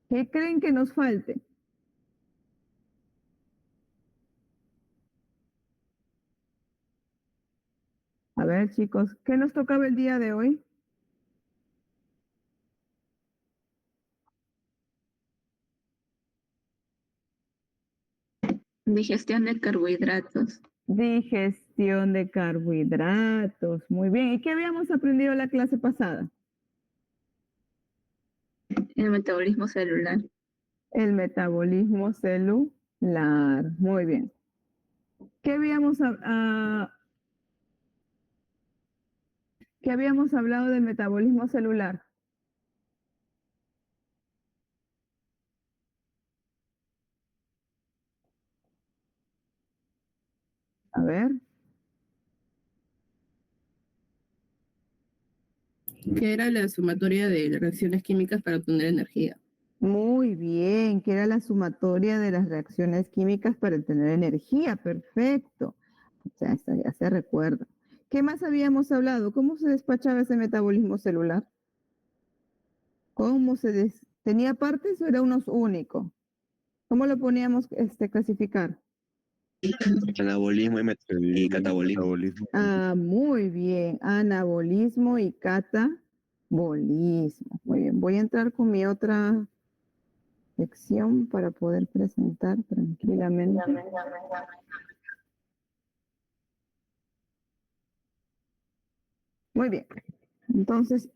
¿Qué creen que nos falte? A ver, chicos, ¿qué nos tocaba el día de hoy? Digestión de carbohidratos. Digestión de carbohidratos. Muy bien. ¿Y qué habíamos aprendido en la clase pasada? El metabolismo celular. El metabolismo celular. Muy bien. ¿Qué habíamos, qué habíamos hablado del metabolismo celular? A ver. Que era la sumatoria de reacciones químicas para obtener energía. Muy bien, que era la sumatoria de las reacciones químicas para obtener energía. Perfecto. O sea, esta ya se recuerda. ¿Qué más habíamos hablado? ¿Cómo se despachaba ese metabolismo celular? ¿Cómo tenía partes o era uno único? ¿Cómo lo poníamos clasificar? Anabolismo y catabolismo. Ah, muy bien. Anabolismo y catabolismo. Muy bien. Voy a entrar con mi otra sección para poder presentar tranquilamente. Muy bien. Entonces,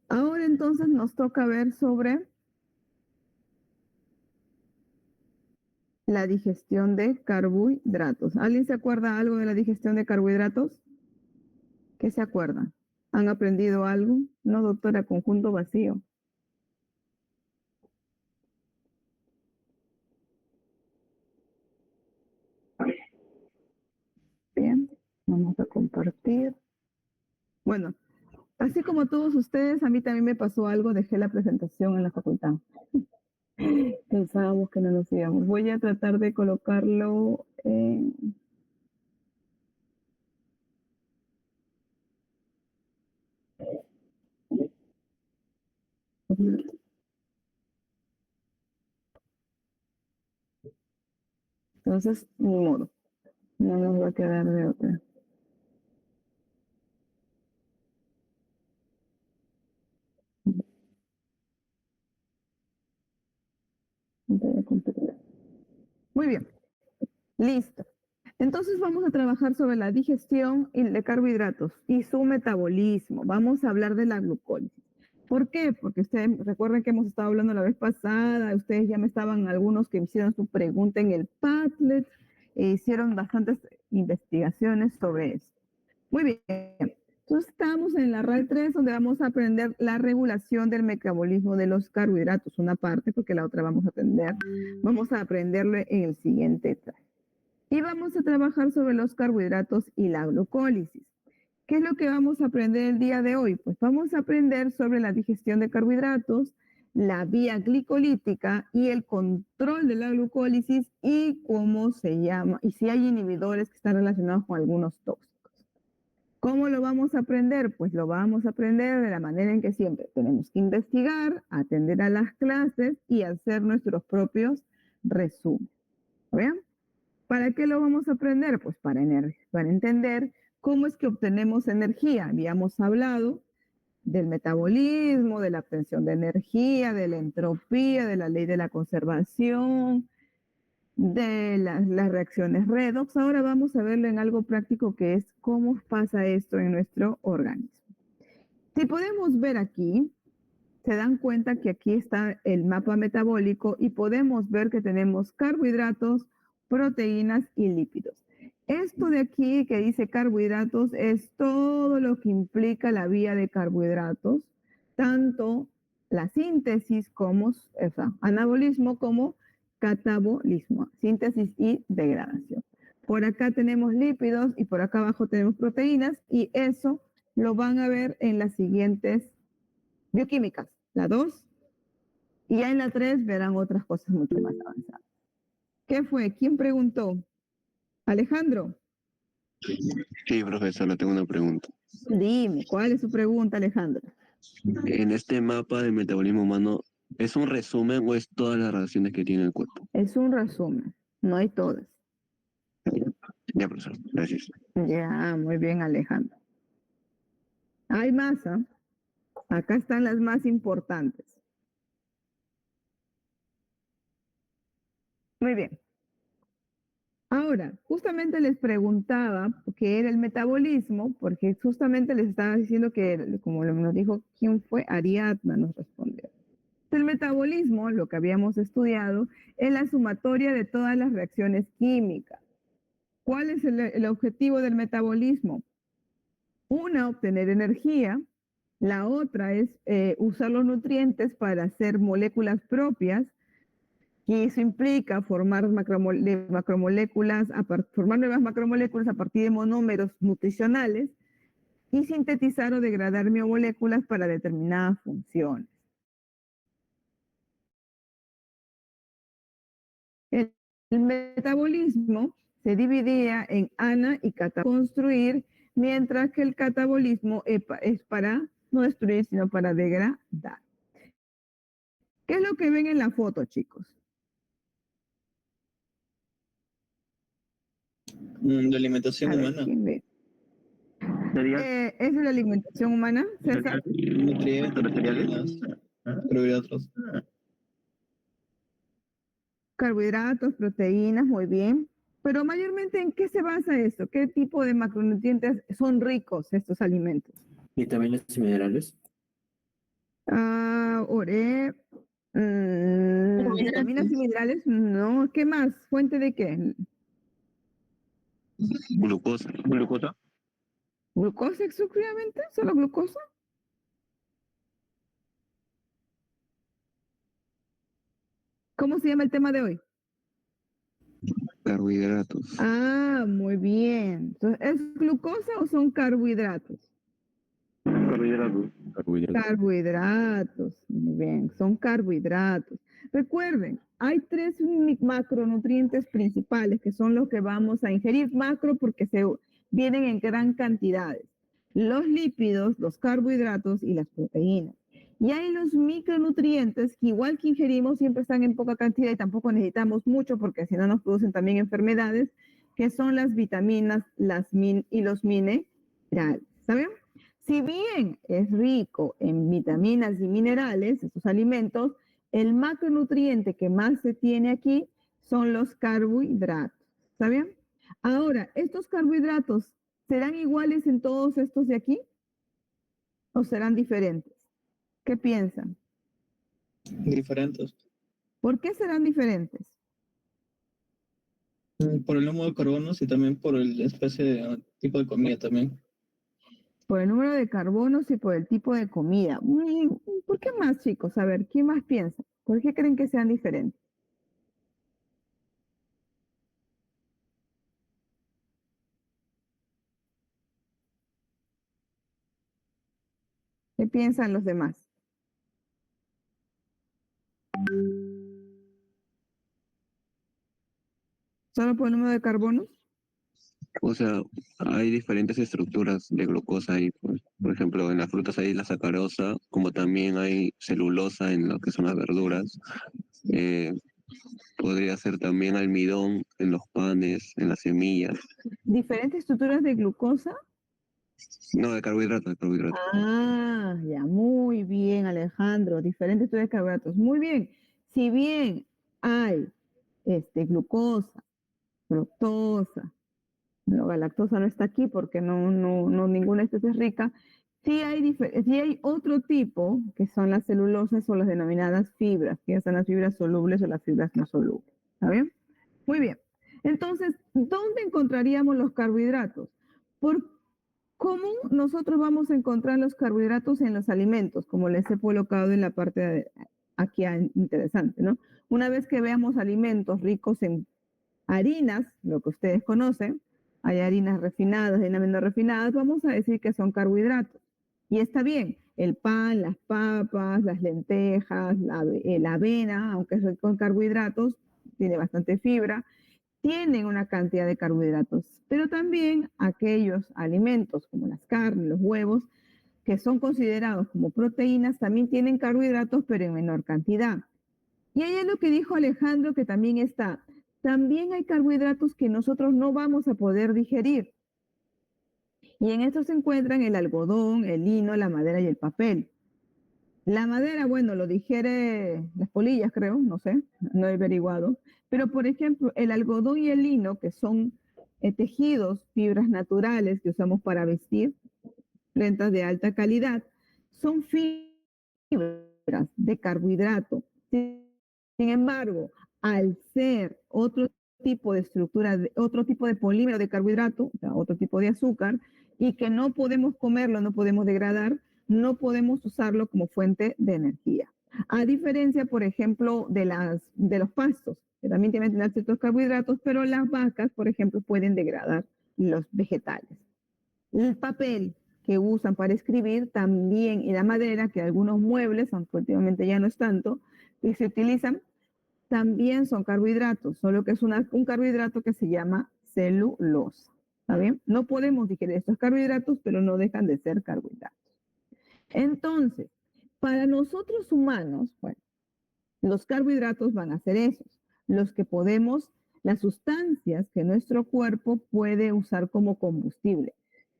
ahora entonces nos toca ver sobre la digestión de carbohidratos. ¿Alguien se acuerda algo de la digestión de carbohidratos? ¿Qué se acuerdan? ¿Han aprendido algo? No, doctora, conjunto vacío. Bien, vamos a compartir. Bueno, así como todos ustedes, a mí también me pasó algo, dejé la presentación en la facultad. Pensábamos que no nos íbamos. Voy a tratar de colocarlo en... Entonces, ni modo, no nos va a quedar de otra. Muy bien, listo. Entonces vamos a trabajar sobre la digestión de carbohidratos y su metabolismo. Vamos a hablar de la glucólisis. ¿Por qué? Porque ustedes recuerden que hemos estado hablando la vez pasada, ustedes ya me estaban, algunos que hicieron su pregunta en el Padlet, e hicieron bastantes investigaciones sobre eso. Muy bien. Entonces estamos en la RAL 3 donde vamos a aprender la regulación del metabolismo de los carbohidratos, una parte, porque la otra vamos a aprender. Vamos a aprenderlo en el siguiente traje. Y vamos a trabajar sobre los carbohidratos y la glucólisis. ¿Qué es lo que vamos a aprender el día de hoy? Pues vamos a aprender sobre la digestión de carbohidratos, la vía glicolítica y el control de la glucólisis y cómo se llama, y si hay inhibidores que están relacionados con algunos tóxicos. ¿Cómo lo vamos a aprender? Pues lo vamos a aprender de la manera en que siempre tenemos que investigar, atender a las clases y hacer nuestros propios resúmenes. ¿Vean? ¿Para qué lo vamos a aprender? Pues para entender cómo es que obtenemos energía. Habíamos hablado del metabolismo, de la obtención de energía, de la entropía, de la ley de la conservación, de las reacciones redox. Ahora vamos a verlo en algo práctico que es cómo pasa esto en nuestro organismo. Si podemos ver aquí, se dan cuenta que aquí está el mapa metabólico y podemos ver que tenemos carbohidratos, proteínas y lípidos. Esto de aquí que dice carbohidratos es todo lo que implica la vía de carbohidratos, tanto la síntesis como anabolismo como catabolismo, síntesis y degradación. Por acá tenemos lípidos y por acá abajo tenemos proteínas y eso lo van a ver en las siguientes bioquímicas, la 2, y ya en la 3 verán otras cosas mucho más avanzadas. ¿Qué fue? ¿Quién preguntó? Alejandro. Sí, profesor, le tengo una pregunta. Dime, ¿cuál es su pregunta, Alejandro? En este mapa del metabolismo humano, ¿Es un resumen o es todas las reacciones que tiene el cuerpo? Es un resumen, no hay todas. Ya, profesor, gracias. Ya, muy bien, Alejandro. Hay más, ¿ah? Acá están las más importantes. Muy bien. Ahora, justamente les preguntaba qué era el metabolismo, porque justamente les estaba diciendo que, como nos dijo, ¿quién fue? Ariadna nos respondió. El metabolismo, lo que habíamos estudiado, es la sumatoria de todas las reacciones químicas. ¿Cuál es el objetivo del metabolismo? Una, obtener energía. La otra es usar los nutrientes para hacer moléculas propias, y eso implica formar macromoléculas, formar nuevas macromoléculas a partir de monómeros nutricionales y sintetizar o degradar biomoléculas para determinadas funciones. El metabolismo se dividía en ana y construir, mientras que el catabolismo es para no destruir, sino para degradar. ¿Qué es lo que ven en la foto, chicos? La alimentación A ver, humana. ¿quién ve? ¿Sería ¿Es la alimentación humana, César? Nutrientes, cereales? carbohidratos. Carbohidratos, proteínas, muy bien. Pero mayormente, ¿en qué se basa esto? ¿Qué tipo de macronutrientes son ricos estos alimentos? Vitaminas y minerales. Oré, Carbohidratos. vitaminas y minerales, no. ¿Qué más? ¿Fuente de qué? Glucosa. ¿Glucosa? ¿Glucosa exclusivamente? ¿Solo glucosa? ¿Cómo se llama el tema de hoy? Carbohidratos. Ah, muy bien. Entonces, ¿es glucosa o son carbohidratos? Carbohidratos. Carbohidratos, muy bien, son carbohidratos. Recuerden, hay tres macronutrientes principales que son los que vamos a ingerir. Macro porque vienen en gran cantidades. Los lípidos, los carbohidratos y las proteínas. Y hay los micronutrientes que igual que ingerimos siempre están en poca cantidad y tampoco necesitamos mucho porque si no nos producen también enfermedades, que son las vitaminas y los minerales. ¿Saben? Si bien es rico en vitaminas y minerales, estos alimentos, el macronutriente que más se tiene aquí son los carbohidratos. ¿Está bien? Ahora, ¿estos carbohidratos serán iguales en todos estos de aquí o serán diferentes? ¿Qué piensan? Diferentes. ¿Por qué serán diferentes? Por el número de carbonos y también por el especie de tipo de comida también. Por el número de carbonos y por el tipo de comida. ¿Por qué más, chicos? A ver, ¿quién más piensa? ¿Por qué creen que sean diferentes? ¿Qué piensan los demás? ¿Solo por el número de carbonos? O sea, hay diferentes estructuras de glucosa ahí, pues. Por ejemplo, en las frutas hay la sacarosa, como también hay celulosa en lo que son las verduras. Eh, Podría ser también almidón en los panes, en las semillas. ¿Diferentes estructuras de glucosa? No, de carbohidratos, de carbohidratos. Ah, ya, muy bien, Alejandro. Diferentes estructuras de carbohidratos. Muy bien. Si bien hay glucosa, fructosa, no, la lactosa no está aquí porque no ninguna especie es rica. Sí hay otro tipo que son las celulosas o las denominadas fibras, que ya son las fibras solubles o las fibras no solubles. ¿Está bien? Muy bien. Entonces, ¿dónde encontraríamos los carbohidratos? Por común, nosotros vamos a encontrar los carbohidratos en los alimentos, como les he colocado en la parte aquí interesante, ¿no? Una vez que veamos alimentos ricos en harinas, lo que ustedes conocen, hay harinas refinadas, harinas menos refinadas, vamos a decir que son carbohidratos. Y está bien, el pan, las papas, las lentejas, la avena, aunque es rico en carbohidratos, tiene bastante fibra, tienen una cantidad de carbohidratos, pero también aquellos alimentos como las carnes, los huevos, que son considerados como proteínas, también tienen carbohidratos, pero en menor cantidad. Y ahí es lo que dijo Alejandro, que también está. También hay carbohidratos que nosotros no vamos a poder digerir. Y en estos se encuentran el algodón, el lino, la madera y el papel. La madera, bueno, lo digiere las polillas, creo, no sé, no he averiguado. Pero, por ejemplo, el algodón y el lino, que son tejidos, fibras naturales que usamos para vestir, prendas de alta calidad, son fibras de carbohidrato. Sin embargo, al ser otro tipo de estructura, otro tipo de polímero de carbohidrato, o sea, otro tipo de azúcar, y que no podemos comerlo, no podemos degradar, no podemos usarlo como fuente de energía. A diferencia, por ejemplo, de los pastos, que también tienen que tener ciertos carbohidratos, pero las vacas, por ejemplo, pueden degradar los vegetales. El papel que usan para escribir también, y la madera, que algunos muebles, aunque últimamente ya no es tanto, que se utilizan, también son carbohidratos, solo que es un carbohidrato que se llama celulosa. ¿Está bien? No podemos digerir estos carbohidratos, pero no dejan de ser carbohidratos. Entonces, para nosotros humanos, bueno, los carbohidratos van a ser esos, los que podemos, las sustancias que nuestro cuerpo puede usar como combustible,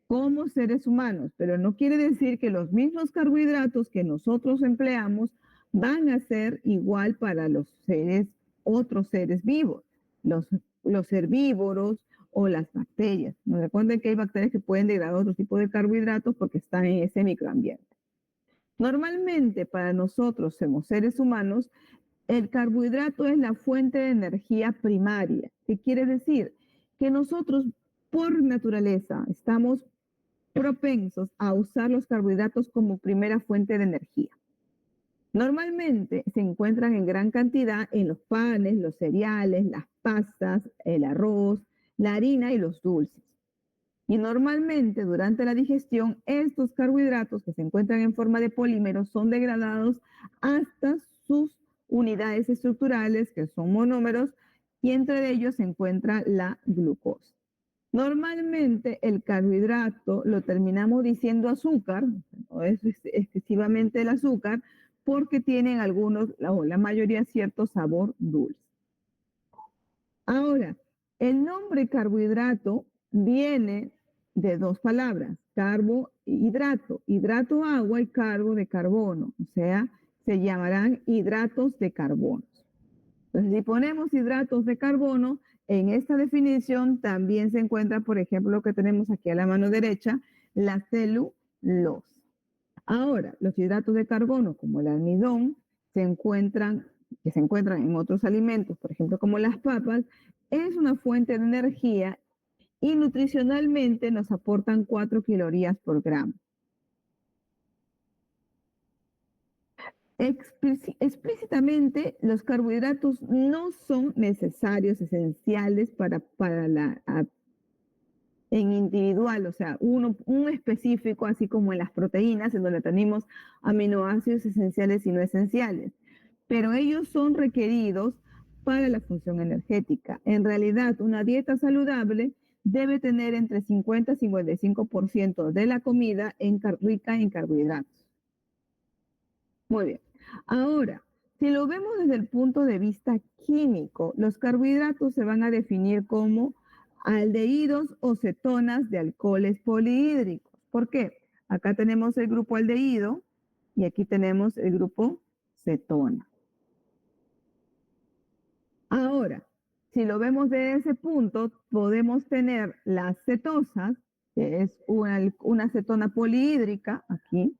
como seres humanos, pero no quiere decir que los mismos carbohidratos que nosotros empleamos van a ser igual para los seres, otros seres vivos, los herbívoros o las bacterias. No recuerden que hay bacterias que pueden degradar otro tipo de carbohidratos porque están en ese microambiente. Normalmente para nosotros, como seres humanos, el carbohidrato es la fuente de energía primaria. ¿Qué quiere decir? Que nosotros, por naturaleza, estamos propensos a usar los carbohidratos como primera fuente de energía. Normalmente se encuentran en gran cantidad en los panes, los cereales, las pastas, el arroz, la harina y los dulces. Y normalmente durante la digestión, estos carbohidratos que se encuentran en forma de polímeros son degradados hasta sus unidades estructurales, que son monómeros, y entre ellos se encuentra la glucosa. Normalmente el carbohidrato lo terminamos diciendo azúcar, no es excesivamente el azúcar, porque tienen algunos, o la mayoría, cierto sabor dulce. Ahora, el nombre carbohidrato viene de dos palabras, carbohidrato, hidrato agua y carbo de carbono, o sea, se llamarán hidratos de carbono. Entonces, si ponemos hidratos de carbono, en esta definición también se encuentra, por ejemplo, lo que tenemos aquí a la mano derecha, la celulosa. Ahora, los hidratos de carbono, como el almidón, que se encuentran en otros alimentos, por ejemplo, como las papas, es una fuente de energía y nutricionalmente nos aportan 4 calorías por gramo. Explícitamente, los carbohidratos no son necesarios, esenciales en individual, o sea, un específico, así como en las proteínas, en donde tenemos aminoácidos esenciales y no esenciales. Pero ellos son requeridos para la función energética. En realidad, una dieta saludable debe tener entre 50 y 55% de la comida rica en carbohidratos. Muy bien. Ahora, si lo vemos desde el punto de vista químico, los carbohidratos se van a definir como aldehídos o cetonas de alcoholes polihídricos. ¿Por qué? Acá tenemos el grupo aldehído y aquí tenemos el grupo cetona. Ahora, si lo vemos desde ese punto, podemos tener las cetosas, que es una cetona polihídrica, aquí,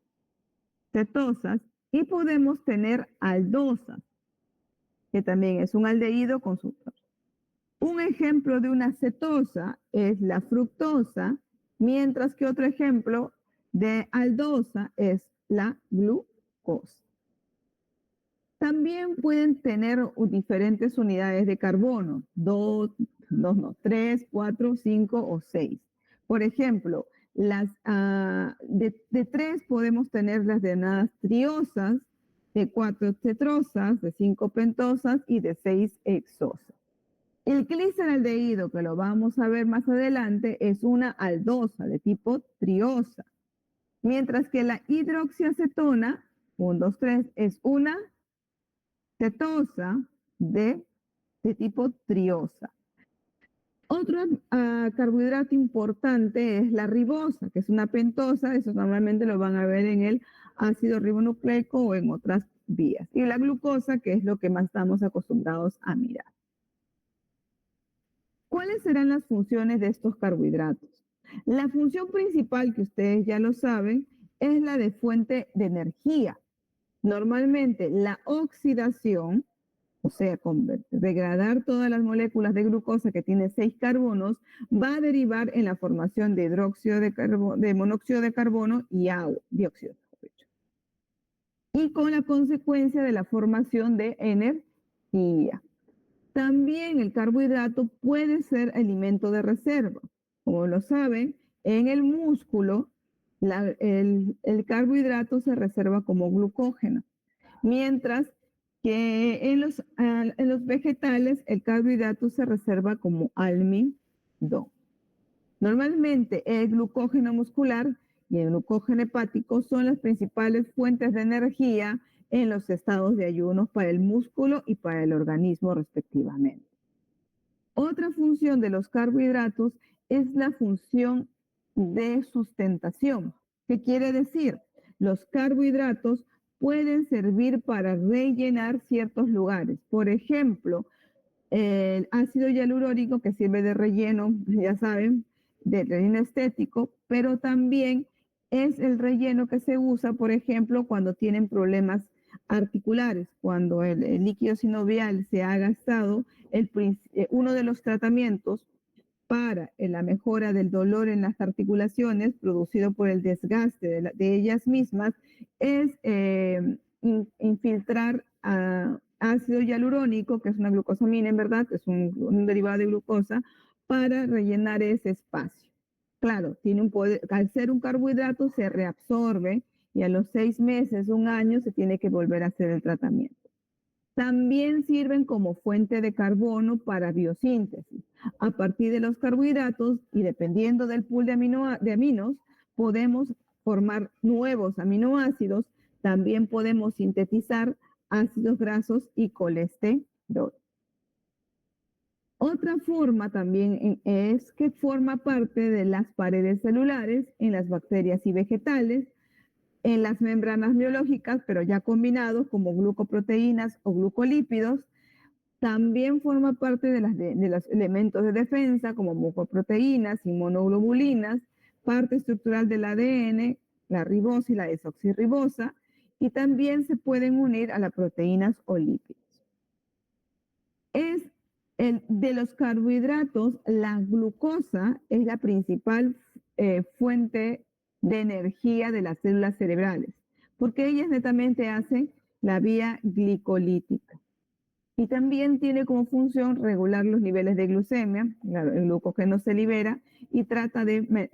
cetosas, y podemos tener aldosas, que también es un aldehído con sucrose. Un ejemplo de una cetosa es la fructosa, mientras que otro ejemplo de aldosa es la glucosa. También pueden tener diferentes unidades de carbono, 3, 4, 5 o 6. Por ejemplo, de 3 podemos tener las denominadas triosas, de 4 tetrosas, de 5 pentosas y de 6 hexosas. El gliceraldehído, que lo vamos a ver más adelante, es una aldosa de tipo triosa. Mientras que la hidroxiacetona, 1, 2, 3, es una cetosa de tipo triosa. Otro carbohidrato importante es la ribosa, que es una pentosa. Eso normalmente lo van a ver en el ácido ribonucleico o en otras vías. Y la glucosa, que es lo que más estamos acostumbrados a mirar. ¿Cuáles serán las funciones de estos carbohidratos? La función principal, que ustedes ya lo saben, es la de fuente de energía. Normalmente la oxidación, o sea, degradar todas las moléculas de glucosa que tiene 6 carbonos, va a derivar en la formación de de monóxido de carbono y agua, dióxido. Y con la consecuencia de la formación de energía. También el carbohidrato puede ser alimento de reserva. Como lo saben, en el músculo el carbohidrato se reserva como glucógeno, mientras que en los vegetales el carbohidrato se reserva como almidón. Normalmente el glucógeno muscular y el glucógeno hepático son las principales fuentes de energía en los estados de ayuno para el músculo y para el organismo respectivamente. Otra función de los carbohidratos es la función de sustentación. ¿Qué quiere decir? Los carbohidratos pueden servir para rellenar ciertos lugares. Por ejemplo, el ácido hialurónico, que sirve de relleno, ya saben, de relleno estético, pero también es el relleno que se usa, por ejemplo, cuando tienen problemas articulares, cuando el líquido sinovial se ha gastado, uno de los tratamientos para la mejora del dolor en las articulaciones producido por el desgaste de ellas mismas es infiltrar ácido hialurónico, que es una glucosamina en verdad, es un derivado de glucosa, para rellenar ese espacio. Claro, tiene un poder, al ser un carbohidrato se reabsorbe y a los 6 meses, 1 año, se tiene que volver a hacer el tratamiento. También sirven como fuente de carbono para biosíntesis. A partir de los carbohidratos y dependiendo del pool de aminos, podemos formar nuevos aminoácidos. También podemos sintetizar ácidos grasos y colesterol. Otra forma también es que forma parte de las paredes celulares en las bacterias y vegetales, en las membranas biológicas, pero ya combinados como glucoproteínas o glucolípidos. También forma parte de los elementos de defensa como mucoproteínas y monoglobulinas, parte estructural del ADN, la ribosa y la desoxirribosa, y también se pueden unir a las proteínas o lípidos. De los carbohidratos, la glucosa es la principal fuente de energía de las células cerebrales, porque ellas netamente hacen la vía glicolítica. Y también tiene como función regular los niveles de glucemia. El glucógeno se libera y trata de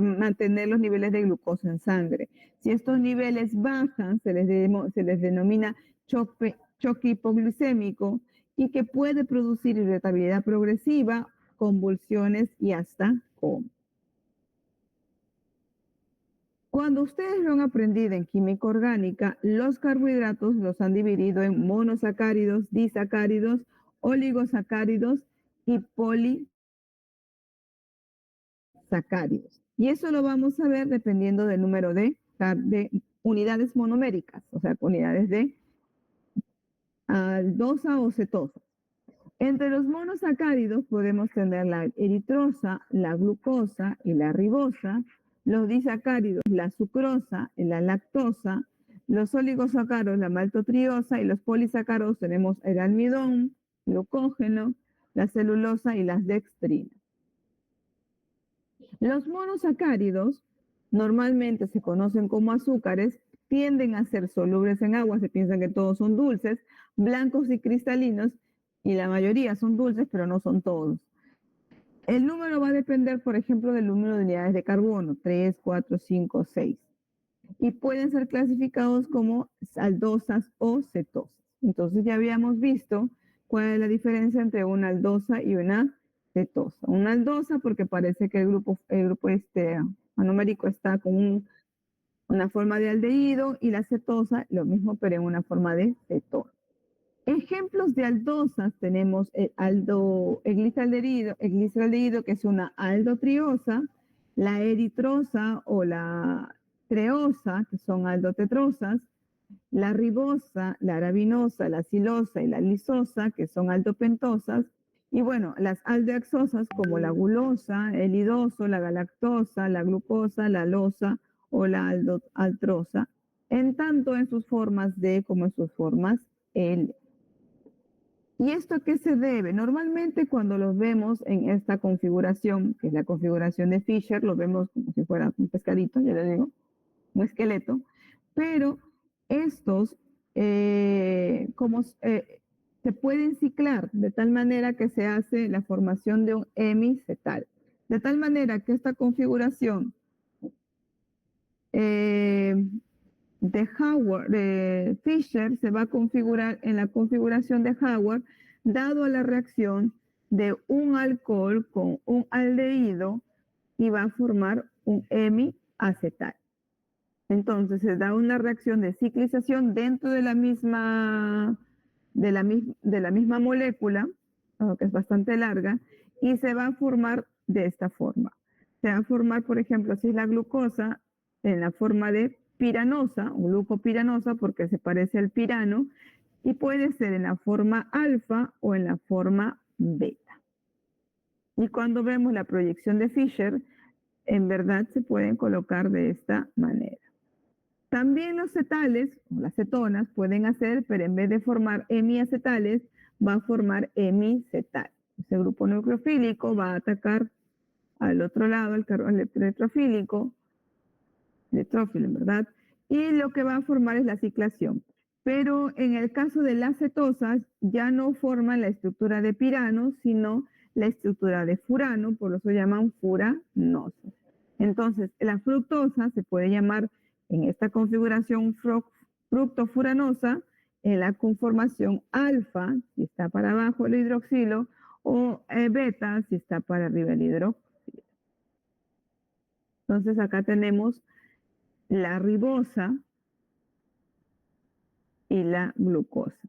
mantener los niveles de glucosa en sangre. Si estos niveles bajan, se les denomina choque hipoglucémico y que puede producir irritabilidad progresiva, convulsiones y hasta coma. Cuando ustedes lo han aprendido en química orgánica, los carbohidratos los han dividido en monosacáridos, disacáridos, oligosacáridos y polisacáridos. Y eso lo vamos a ver dependiendo del número de unidades monoméricas, o sea, unidades de aldosa o cetosa. Entre los monosacáridos podemos tener la eritrosa, la glucosa y la ribosa. Los disacáridos, la sucrosa y la lactosa. Los oligosacáridos, la maltotriosa, y los polisacáridos tenemos el almidón, glucógeno, la celulosa y las dextrinas. Los monosacáridos normalmente se conocen como azúcares, tienden a ser solubles en agua, se piensa que todos son dulces, blancos y cristalinos, y la mayoría son dulces, pero no son todos. El número va a depender, por ejemplo, del número de unidades de carbono, 3, 4, 5, 6. Y pueden ser clasificados como aldosas o cetosas. Entonces ya habíamos visto cuál es la diferencia entre una aldosa y una cetosa. Una aldosa porque parece que el grupo Anomérico está con una forma de aldehído y la cetosa, lo mismo, pero en una forma de cetona. Ejemplos de aldosas tenemos el gliceraldehído, que es una aldotriosa, la eritrosa o la treosa, que son aldotetrosas, la ribosa, la arabinosa, la silosa y la lisosa, que son aldopentosas, y bueno, las aldeaxosas como la gulosa, el idoso, la galactosa, la glucosa, la alosa o la altrosa, en tanto en sus formas D como en sus formas L. ¿Y esto a qué se debe? Normalmente cuando los vemos en esta configuración, que es la configuración de Fischer, lo vemos como si fuera un pescadito, ya le digo, un esqueleto, pero estos se pueden ciclar de tal manera que se hace la formación de un hemicetal. De tal manera que esta configuración de Fischer se va a configurar en la configuración de Howard, dado a la reacción de un alcohol con un aldehído y va a formar un hemiacetal. Entonces se da una reacción de ciclización dentro de la misma molécula, que es bastante larga, y se va a formar de esta forma. Se va a formar, por ejemplo, si es la glucosa, en la forma de piranosa, o glucopiranosa, porque se parece al pirano, y puede ser en la forma alfa o en la forma beta. Y cuando vemos la proyección de Fischer, en verdad se pueden colocar de esta manera. También los cetales, o las cetonas, pueden hacer, pero en vez de formar hemiacetales, va a formar hemicetal. Ese grupo nucleofílico va a atacar al otro lado, al electrófilo, en verdad, y lo que va a formar es la ciclación. Pero en el caso de las cetosas, ya no forman la estructura de pirano, sino la estructura de furano, por eso llaman furanosas. Entonces, la fructosa se puede llamar en esta configuración fructofuranosa, en la conformación alfa, si está para abajo el hidroxilo, o beta, si está para arriba el hidroxilo. Entonces, acá tenemos la ribosa y la glucosa.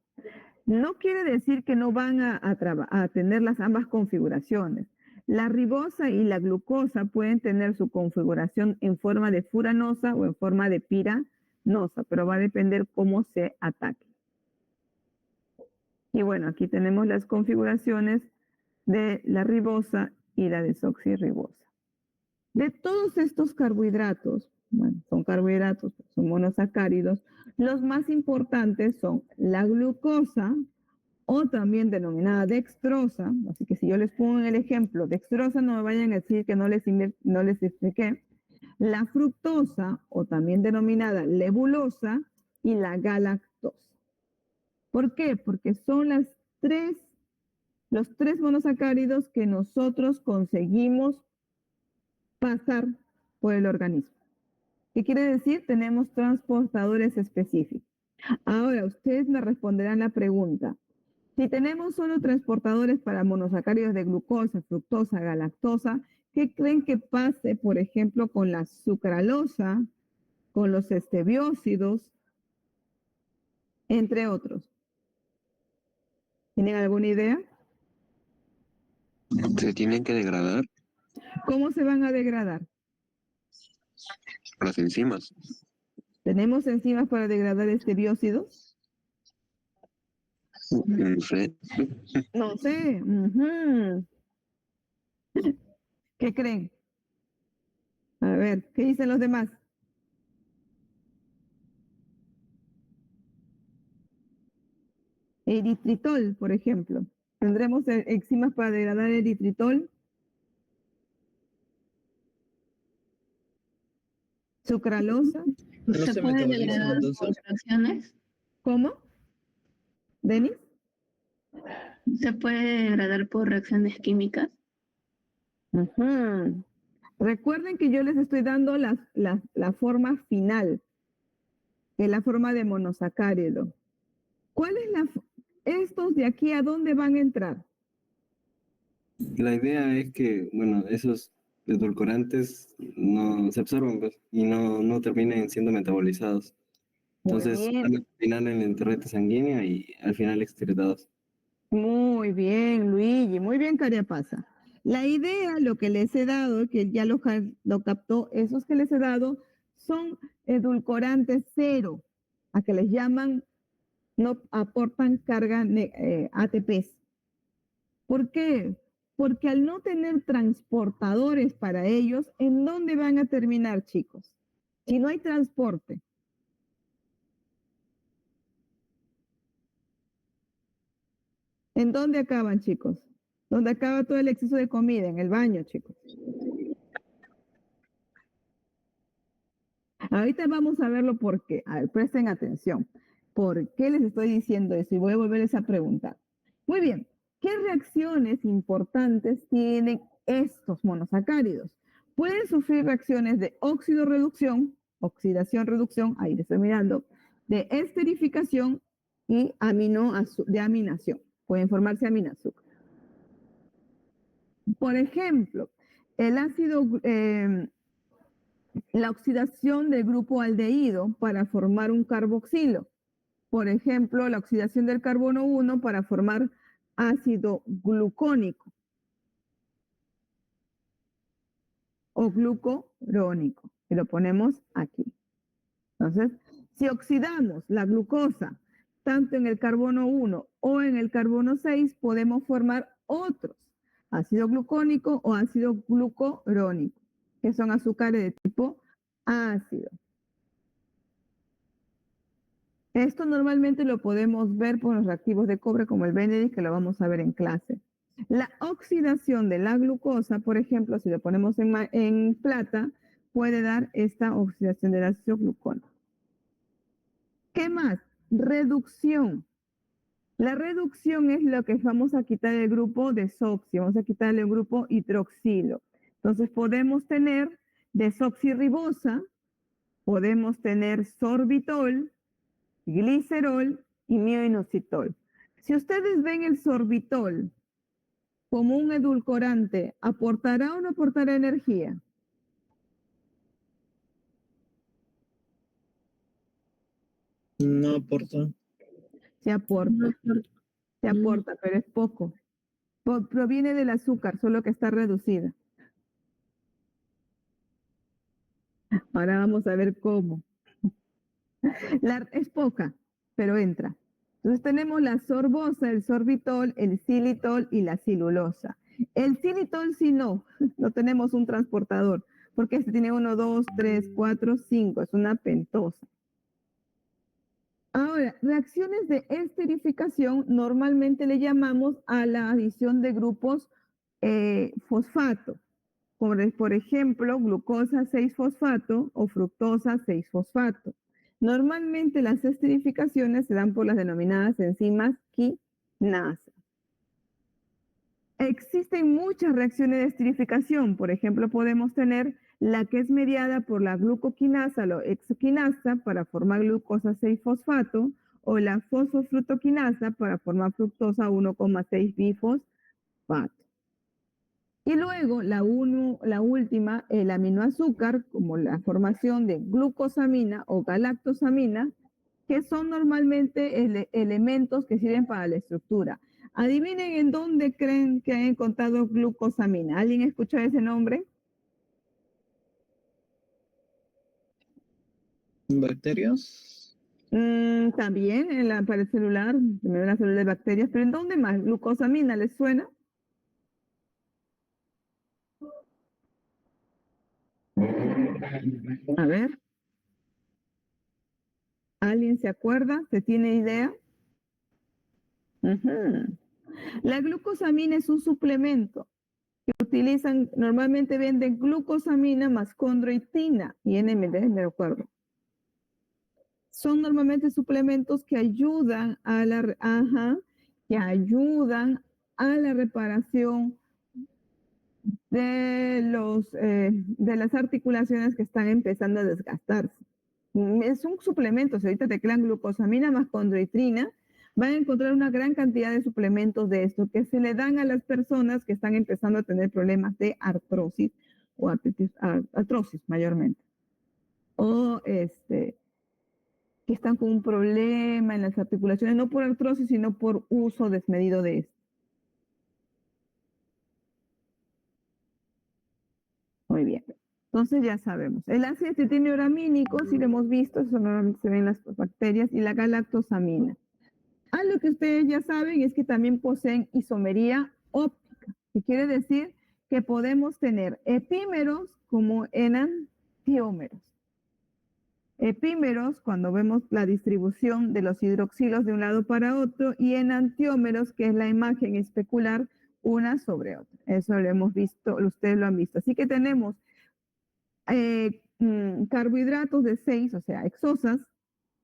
No quiere decir que no van a tener las ambas configuraciones. La ribosa y la glucosa pueden tener su configuración en forma de furanosa o en forma de piranosa, pero va a depender cómo se ataque. Y bueno, aquí tenemos las configuraciones de la ribosa y la desoxirribosa. De todos estos carbohidratos, bueno, son carbohidratos, son monosacáridos, los más importantes son la glucosa, o también denominada dextrosa, así que si yo les pongo en el ejemplo dextrosa, no me vayan a decir que no les expliqué, la fructosa, o también denominada lebulosa, y la galactosa. ¿Por qué? Porque son los tres monosacáridos que nosotros conseguimos pasar por el organismo. ¿Qué quiere decir? Tenemos transportadores específicos. Ahora, ustedes me responderán la pregunta. Si tenemos solo transportadores para monosacáridos de glucosa, fructosa, galactosa, ¿qué creen que pase, por ejemplo, con la sucralosa, con los estebiócidos, entre otros? ¿Tienen alguna idea? Se tienen que degradar ¿Cómo se van a degradar? las enzimas. ¿Tenemos enzimas para degradar estebiócidos? No sé. No sé. Ujú. ¿Qué creen? A ver, ¿qué dicen los demás? Eritritol, por ejemplo. ¿Tendremos enzimas para degradar eritritol? ¿Sucralosa? No ¿Se se puede metabolizan degradar por entonces. reacciones? ¿Cómo? ¿Denis? ¿Se puede degradar por reacciones químicas? Ujú. Recuerden que yo les estoy dando la forma final, que es la forma de monosacárido. ¿Cuál es estos de aquí a dónde van a entrar? La idea es que, bueno, esos edulcorantes no se absorben, pues, y no terminan siendo metabolizados. Muy Entonces bien. van a terminar en la torrente sanguínea y al final excretados. Muy bien, Luigi, muy bien, Cariapasa. La idea, lo que les he dado, que ya lo captó, esos que les he dado son edulcorantes cero, a que les llaman, no aportan carga ATPs. ¿Por qué? Porque al no tener transportadores para ellos, ¿en dónde van a terminar, chicos? Si no hay transporte. ¿En dónde acaban, chicos? ¿Dónde acaba todo el exceso de comida? En el baño, chicos. Ahorita vamos a verlo porque, a ver, presten atención. ¿Por qué les estoy diciendo eso? Y voy a volverles a preguntar. Muy bien, ¿qué reacciones importantes tienen estos monosacáridos? Pueden sufrir reacciones de óxido-reducción, oxidación-reducción, ahí les estoy mirando, de esterificación y de aminación. Pueden formarse aminazúcar. Por ejemplo, el ácido, la oxidación del grupo aldehído para formar un carboxilo. Por ejemplo, la oxidación del carbono 1 para formar ácido glucónico o glucurónico. Y lo ponemos aquí. Entonces, si oxidamos la glucosa tanto en el carbono 1 o en el carbono 6, podemos formar otros, ácido glucónico o ácido glucurónico, que son azúcares de tipo ácido. Esto normalmente lo podemos ver por los reactivos de cobre como el Benedict, que lo vamos a ver en clase. La oxidación de la glucosa, por ejemplo, si lo ponemos en plata, puede dar esta oxidación del ácido glucónico. ¿Qué más? Reducción. La reducción es lo que vamos a quitar el grupo desoxi, vamos a quitarle el grupo hidroxilo. Entonces podemos tener desoxirribosa, podemos tener sorbitol, glicerol y mioinositol. Si ustedes ven el sorbitol como un edulcorante, ¿aportará o no aportará energía? No aporta. Se aporta, se aporta, pero es poco. Proviene del azúcar, solo que está reducida. Ahora vamos a ver cómo. Es poca, pero entra. Entonces tenemos la sorbosa, el sorbitol, el xilitol y la silulosa. El xilitol sí no tenemos un transportador, porque este tiene 1, 2, 3, 4, 5, es una pentosa. Ahora, reacciones de esterificación normalmente le llamamos a la adición de grupos fosfato. Por ejemplo, glucosa 6-fosfato o fructosa 6-fosfato. Normalmente las esterificaciones se dan por las denominadas enzimas quinasa. Existen muchas reacciones de esterificación. Por ejemplo, podemos tener la que es mediada por la glucoquinasa o exoquinasa para formar glucosa 6-fosfato o la fosfofructoquinasa para formar fructosa 1,6-bifosfato. Y luego la última, el aminoazúcar, como la formación de glucosamina o galactosamina, que son normalmente elementos que sirven para la estructura. Adivinen en dónde creen que han encontrado glucosamina. ¿Alguien escuchó ese nombre? ¿Bacterias? También en la pared celular, en la célula de bacterias, pero ¿en dónde más? ¿Glucosamina les suena? A ver. ¿Alguien se acuerda? ¿Se tiene idea? La glucosamina es un suplemento que utilizan, normalmente venden glucosamina más condroitina y NMD, me recuerdo. Son normalmente suplementos que ayudan a la reparación de las articulaciones que están empezando a desgastarse. Es un suplemento, si ahorita teclean glucosamina más condroitina, van a encontrar una gran cantidad de suplementos de esto que se le dan a las personas que están empezando a tener problemas de artrosis o artrosis mayormente. O que están con un problema en las articulaciones, no por artrosis, sino por uso desmedido de esto. Muy bien. Entonces ya sabemos. El ácido acetilmiuramínico, si lo hemos visto, eso normalmente se ve en las bacterias, y la galactosamina. Algo que ustedes ya saben es que también poseen isomería óptica, que quiere decir que podemos tener epímeros como enantiómeros. Epímeros, cuando vemos la distribución de los hidroxilos de un lado para otro, y enantiómeros, que es la imagen especular una sobre otra. Eso lo hemos visto, ustedes lo han visto. Así que tenemos carbohidratos de 6, o sea, hexosas,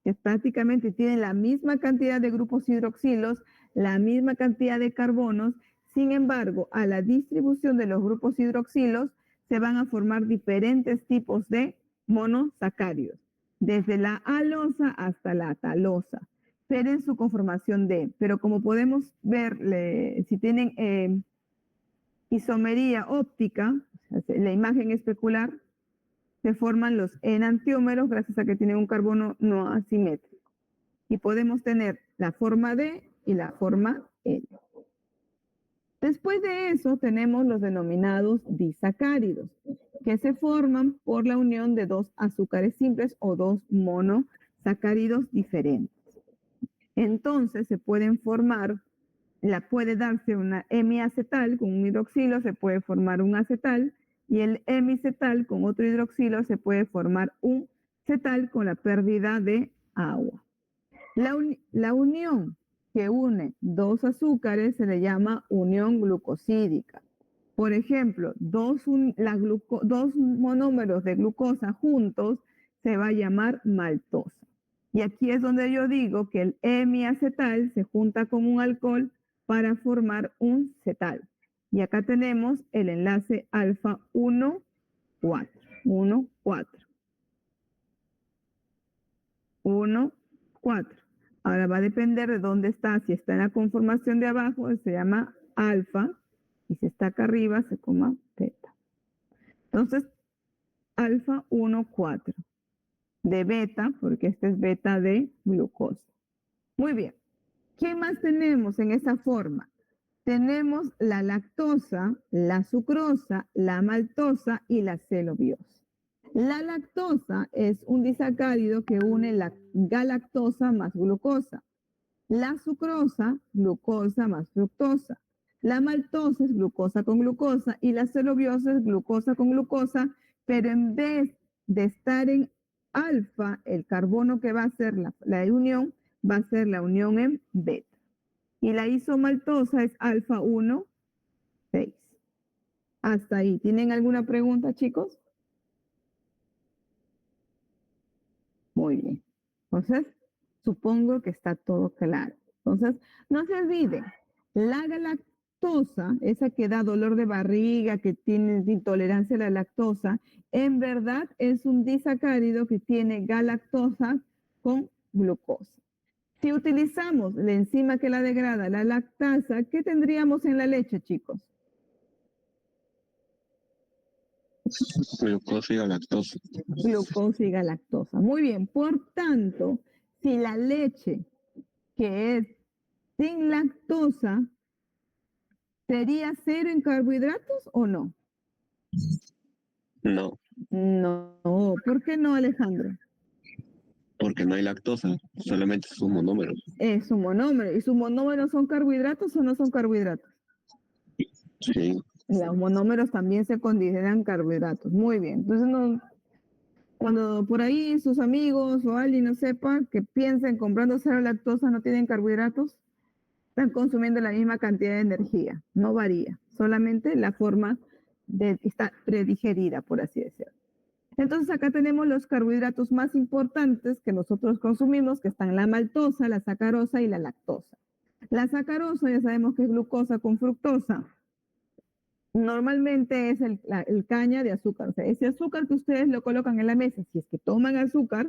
que prácticamente tienen la misma cantidad de grupos hidroxilos, la misma cantidad de carbonos. Sin embargo, a la distribución de los grupos hidroxilos se van a formar diferentes tipos de monosacáridos, desde la alosa hasta la talosa, pero en su conformación D. Pero como podemos ver, si tienen isomería óptica, la imagen especular, se forman los enantiómeros gracias a que tienen un carbono no asimétrico. Y podemos tener la forma D y la forma L. Después de eso tenemos los denominados disacáridos, que se forman por la unión de dos azúcares simples o dos monosacáridos diferentes. Entonces se pueden formar, puede darse una hemiacetal con un hidroxilo, se puede formar un acetal, y el hemicetal con otro hidroxilo se puede formar un cetal con la pérdida de agua. La unión que une dos azúcares se le llama unión glucosídica. Por ejemplo, dos monómeros de glucosa juntos se va a llamar maltosa. Y aquí es donde yo digo que el hemiacetal se junta con un alcohol para formar un cetal. Y acá tenemos el enlace alfa 1, 4. 1, 4. 1, 4. Ahora va a depender de dónde está. Si está en la conformación de abajo, se llama alfa. Y si está acá arriba, se llama beta. Entonces, alfa 1, 4. De beta, porque este es beta de glucosa. Muy bien. ¿Qué más tenemos en esa forma? Tenemos la lactosa, la sucrosa, la maltosa y la celobiosa. La lactosa es un disacárido que une la galactosa más glucosa. La sucrosa, glucosa más fructosa. La maltosa es glucosa con glucosa y la celobiosa es glucosa con glucosa, pero en vez de estar en alfa, el carbono que va a ser la unión, va a ser la unión en beta. Y la isomaltosa es alfa 1, 6. Hasta ahí. ¿Tienen alguna pregunta, chicos? Muy bien. Entonces, supongo que está todo claro. Entonces, no se olviden, la galactosa, esa que da dolor de barriga, que tiene intolerancia a la lactosa, en verdad es un disacárido que tiene galactosa con glucosa. Si utilizamos la enzima que la degrada, la lactasa, ¿qué tendríamos en la leche, chicos? Glucosa y galactosa. Glucosa y galactosa. Muy bien. Por tanto, si la leche que es sin lactosa, ¿sería cero en carbohidratos o no? No, No. ¿Por qué no, Alejandro? porque no hay lactosa, solamente es un monómero. Es un monómero. ¿Y sus monómeros son carbohidratos o no son carbohidratos? Sí. Los monómeros también se consideran carbohidratos. Muy bien. Entonces, cuando por ahí sus amigos o alguien no sepa que piensen comprando cero lactosa no tienen carbohidratos, están consumiendo la misma cantidad de energía. No varía. Solamente la forma está predigerida, por así decirlo. Entonces acá tenemos los carbohidratos más importantes que nosotros consumimos, que están la maltosa, la sacarosa y la lactosa. La sacarosa ya sabemos que es glucosa con fructosa. Normalmente es el caña de azúcar. O sea, ese azúcar que ustedes lo colocan en la mesa, si es que toman azúcar,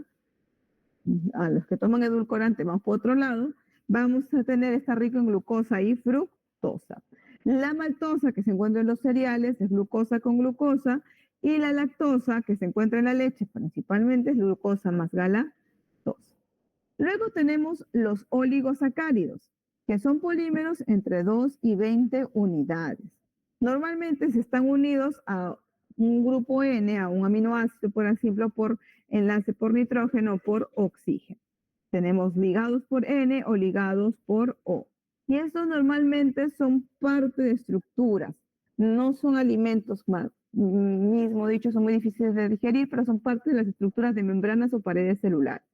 a los que toman edulcorante, vamos por otro lado, vamos a tener, está rico en glucosa y fructosa. La maltosa que se encuentra en los cereales es glucosa con glucosa, Y la lactosa, que se encuentra en la leche, principalmente es glucosa más galactosa. Luego tenemos los oligosacáridos, que son polímeros entre 2 y 20 unidades. Normalmente se están unidos a un grupo N, a un aminoácido, por ejemplo, por enlace por nitrógeno o por oxígeno. Tenemos ligados por N o ligados por O. Y estos normalmente son parte de estructuras, no son alimentos más. Mismo dicho, son muy difíciles de digerir, pero son parte de las estructuras de membranas o paredes celulares.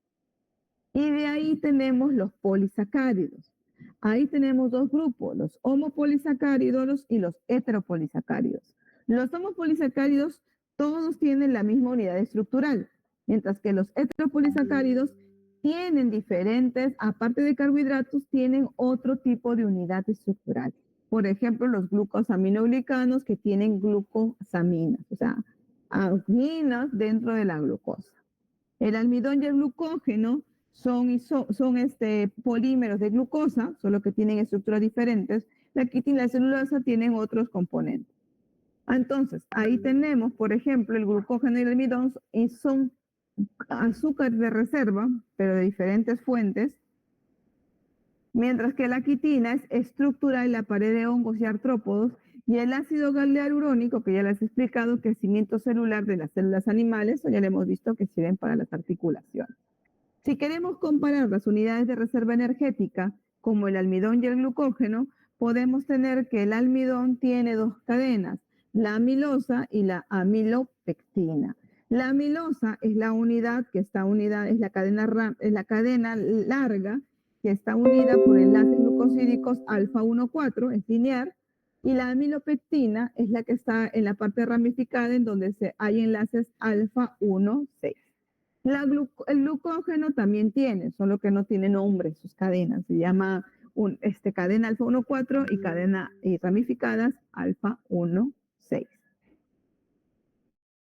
Y de ahí tenemos los polisacáridos. Ahí tenemos dos grupos, los homopolisacáridos y los heteropolisacáridos. Los homopolisacáridos todos tienen la misma unidad estructural, mientras que los heteropolisacáridos tienen diferentes, aparte de carbohidratos, tienen otro tipo de unidad estructural. Por ejemplo, los glucosaminoglicanos que tienen glucosaminas, o sea, aminas dentro de la glucosa. El almidón y el glucógeno son polímeros de glucosa, solo que tienen estructuras diferentes. La quitina y la celulosa tienen otros componentes. Entonces, ahí tenemos, por ejemplo, el glucógeno y el almidón y son azúcares de reserva, pero de diferentes fuentes, mientras que la quitina es estructural en la pared de hongos y artrópodos, y el ácido hialurónico, que ya les he explicado, crecimiento celular de las células animales, o ya le hemos visto que sirven para las articulaciones. Si queremos comparar las unidades de reserva energética, como el almidón y el glucógeno, podemos tener que el almidón tiene dos cadenas, la amilosa y la amilopectina. La amilosa es la unidad que está unida, es la cadena larga que está unida por enlaces glucosídicos alfa 1,4, es lineal, y la amilopectina es la que está en la parte ramificada en donde hay enlaces alfa 1,6. El glucógeno también tiene, solo que no tiene nombre sus cadenas. Se llama cadena alfa 1,4 y cadena ramificadas alfa 1,6.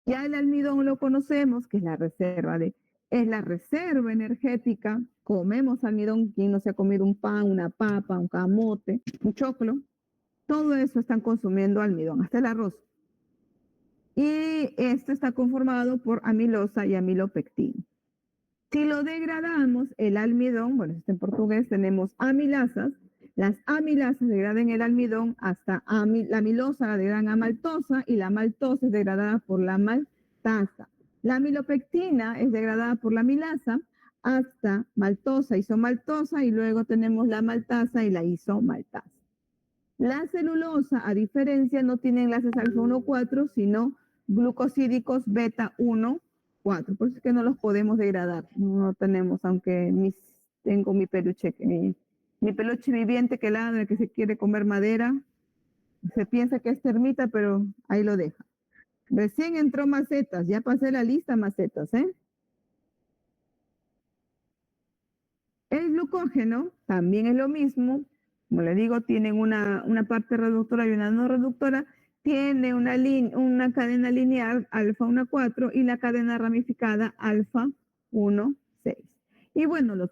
Ya el almidón lo conocemos, que es la reserva energética. Comemos almidón, quien no se ha comido un pan, una papa, un camote, un choclo. Todo eso están consumiendo almidón, hasta el arroz. Y esto está conformado por amilosa y amilopectina. Si lo degradamos, el almidón, bueno, esto en portugués, tenemos amilasas. Las amilasas degradan el almidón hasta la amilosa la degradan a maltosa y la maltosa es degradada por la maltasa. La amilopectina es degradada por la amilasa hasta maltosa, isomaltosa y luego tenemos la maltasa y la isomaltasa. La celulosa, a diferencia, no tiene enlaces alfa 1,4, sino glucosídicos beta 1,4. Por eso es que no los podemos degradar. No tenemos, aunque tengo mi peluche viviente que ladra, que se quiere comer madera. Se piensa que es termita, pero ahí lo deja. Recién entró macetas. Ya pasé la lista macetas, ¿eh? El glucógeno también es lo mismo. Como le digo, tienen una parte reductora y una no reductora. Tiene una cadena lineal alfa 1,4 y la cadena ramificada alfa 1,6. Y bueno, los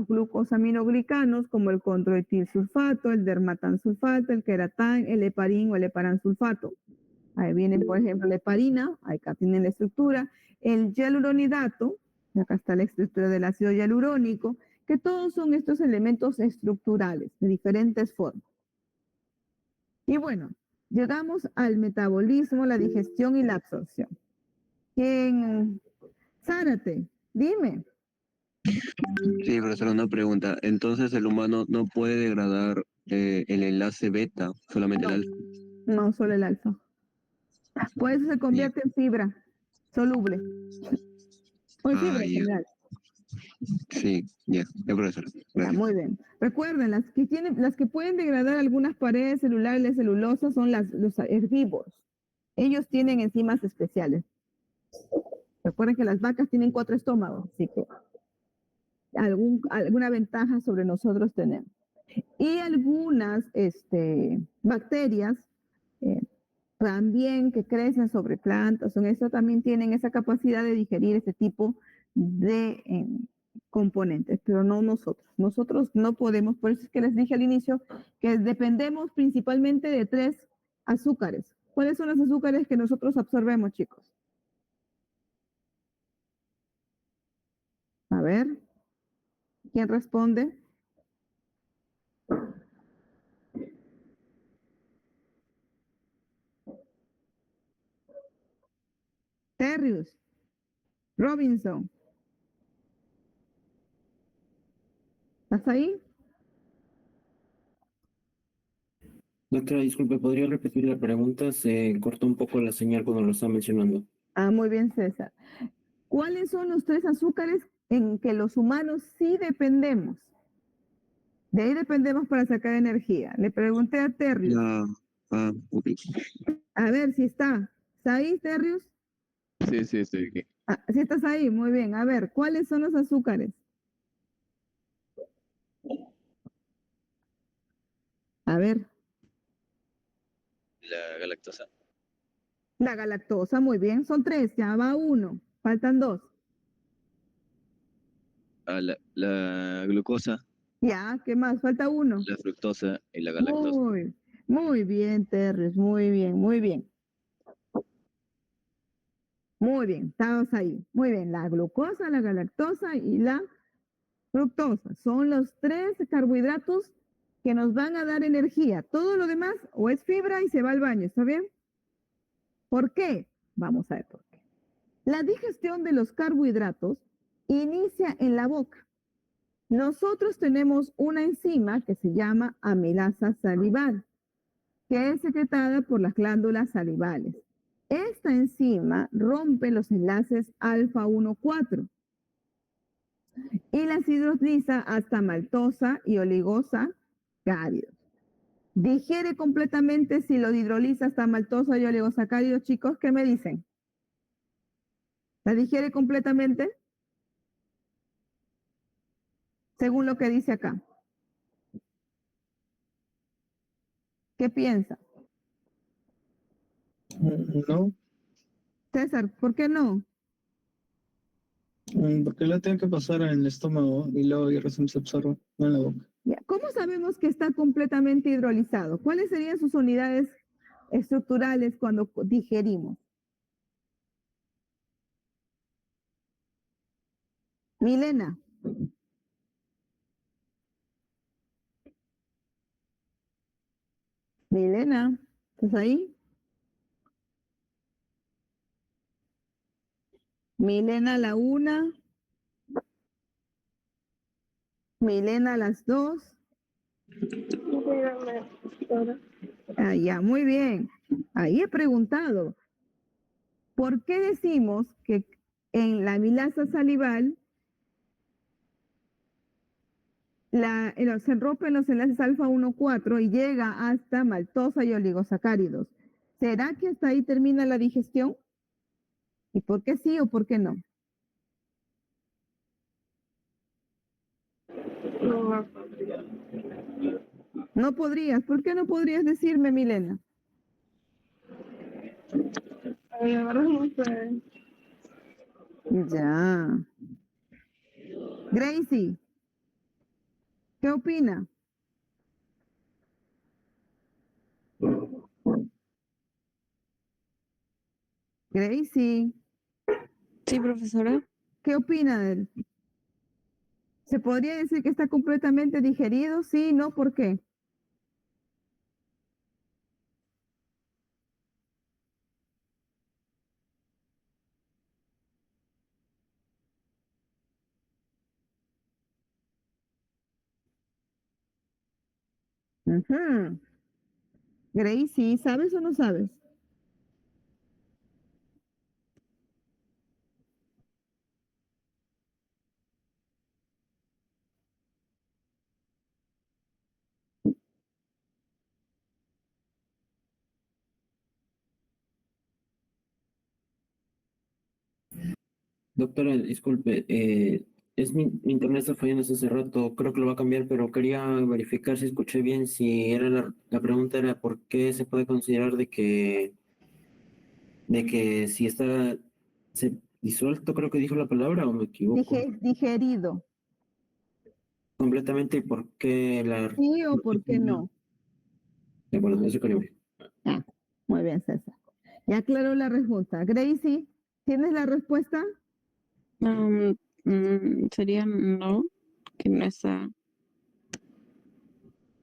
glucosaminoglicanos como el condroitilsulfato, el dermatansulfato, el queratán, el heparín o el heparansulfato. Ahí vienen, por ejemplo, la heparina, acá tienen la estructura, el hialuronidato, acá está la estructura del ácido hialurónico, que todos son estos elementos estructurales de diferentes formas. Y bueno, llegamos al metabolismo, la digestión y la absorción. Zárate, dime. Sí, profesor, una pregunta. Entonces, ¿el humano no puede degradar el enlace beta, solamente el alfa? No, solo el alfa. Por eso se convierte en fibra soluble. O en fibra en Ya. general. Sí, ya, profesor. Gracias. Muy bien. Recuerden, las que pueden degradar algunas paredes celulares de celulosa son los herbívoros. Ellos tienen enzimas especiales. Recuerden que las vacas tienen 4 estómagos, así que alguna ventaja sobre nosotros tenemos. Y algunas bacterias también que crecen sobre plantas, eso también tienen esa capacidad de digerir ese tipo de componentes, pero no nosotros. Nosotros no podemos, por eso es que les dije al inicio que dependemos principalmente de 3 azúcares, ¿Cuáles son los azúcares que nosotros absorbemos, chicos? A ver, ¿quién responde? Terrius, Robinson. ¿Estás ahí? Doctora, disculpe, ¿podría repetir la pregunta? Se cortó un poco la señal cuando lo estaba mencionando. Ah, muy bien, César. ¿Cuáles son los 3 azúcares en que los humanos sí dependemos? De ahí dependemos para sacar energía. Le pregunté a Terrius. Ok. A ver si está. ¿Está ahí, Terrius? Sí, estoy aquí. Ah, sí estás ahí, muy bien. A ver, ¿cuáles son los azúcares? A ver, La galactosa. la galactosa, muy bien. Son 3, ya va 1. Faltan 2. La glucosa, Ya, ¿qué más? Falta 1. la fructosa y la galactosa. Muy bien, Terrius, muy bien, muy bien. Muy bien, estamos ahí. Muy bien, la glucosa, la galactosa y la fructosa. Son los 3 carbohidratos que nos van a dar energía. Todo lo demás o es fibra y se va al baño, ¿está bien? ¿Por qué? Vamos a ver por qué. La digestión de los carbohidratos inicia en la boca. Nosotros tenemos una enzima que se llama amilasa salival, que es secretada por las glándulas salivales. Esta enzima rompe los enlaces alfa 1,4 y las hidroliza hasta maltosa y oligosacáridos. Digiere completamente si lo hidroliza hasta maltosa y oligosacáridos, chicos, ¿qué me dicen? ¿La digiere completamente? Según lo que dice acá. ¿Qué piensa? No, César, ¿por qué no? porque la tengo que pasar en el estómago y luego ya recién se absorbe, no en la boca. Ya, ¿cómo sabemos que está completamente hidrolizado? ¿Cuáles serían sus unidades estructurales cuando digerimos? Milena. Milena, ¿estás ahí? Milena a la 1. Milena a las 2. Ah, ya, muy bien. Ahí he preguntado, ¿por qué decimos que en la amilasa salival se rompen los enlaces alfa 1,4 y llega hasta maltosa y oligosacáridos? ¿Será que hasta ahí termina la digestión? ¿Y por qué sí o por qué no? No podrías. ¿Por qué no podrías decirme, Milena? Ya. Gracie, ¿qué opina? Gracie, Sí, profesora. ¿qué opina de él? ¿Se podría decir que está completamente digerido? Sí, no, ¿por qué? Ujú. Gracie, ¿sabes o no sabes? Doctora, disculpe, mi internet está fallando desde hace rato, creo que lo va a cambiar, pero quería verificar si escuché bien, si era la pregunta era por qué se puede considerar de que si está disuelto, creo que dijo la palabra, o me equivoco, Digerido. completamente, y por qué ¿Sí o por qué no? De acuerdo, eso quería ver. Ah, muy bien. bien, César. Ya aclaró la respuesta. Gracie, ¿tienes la respuesta? Sería no, que no está.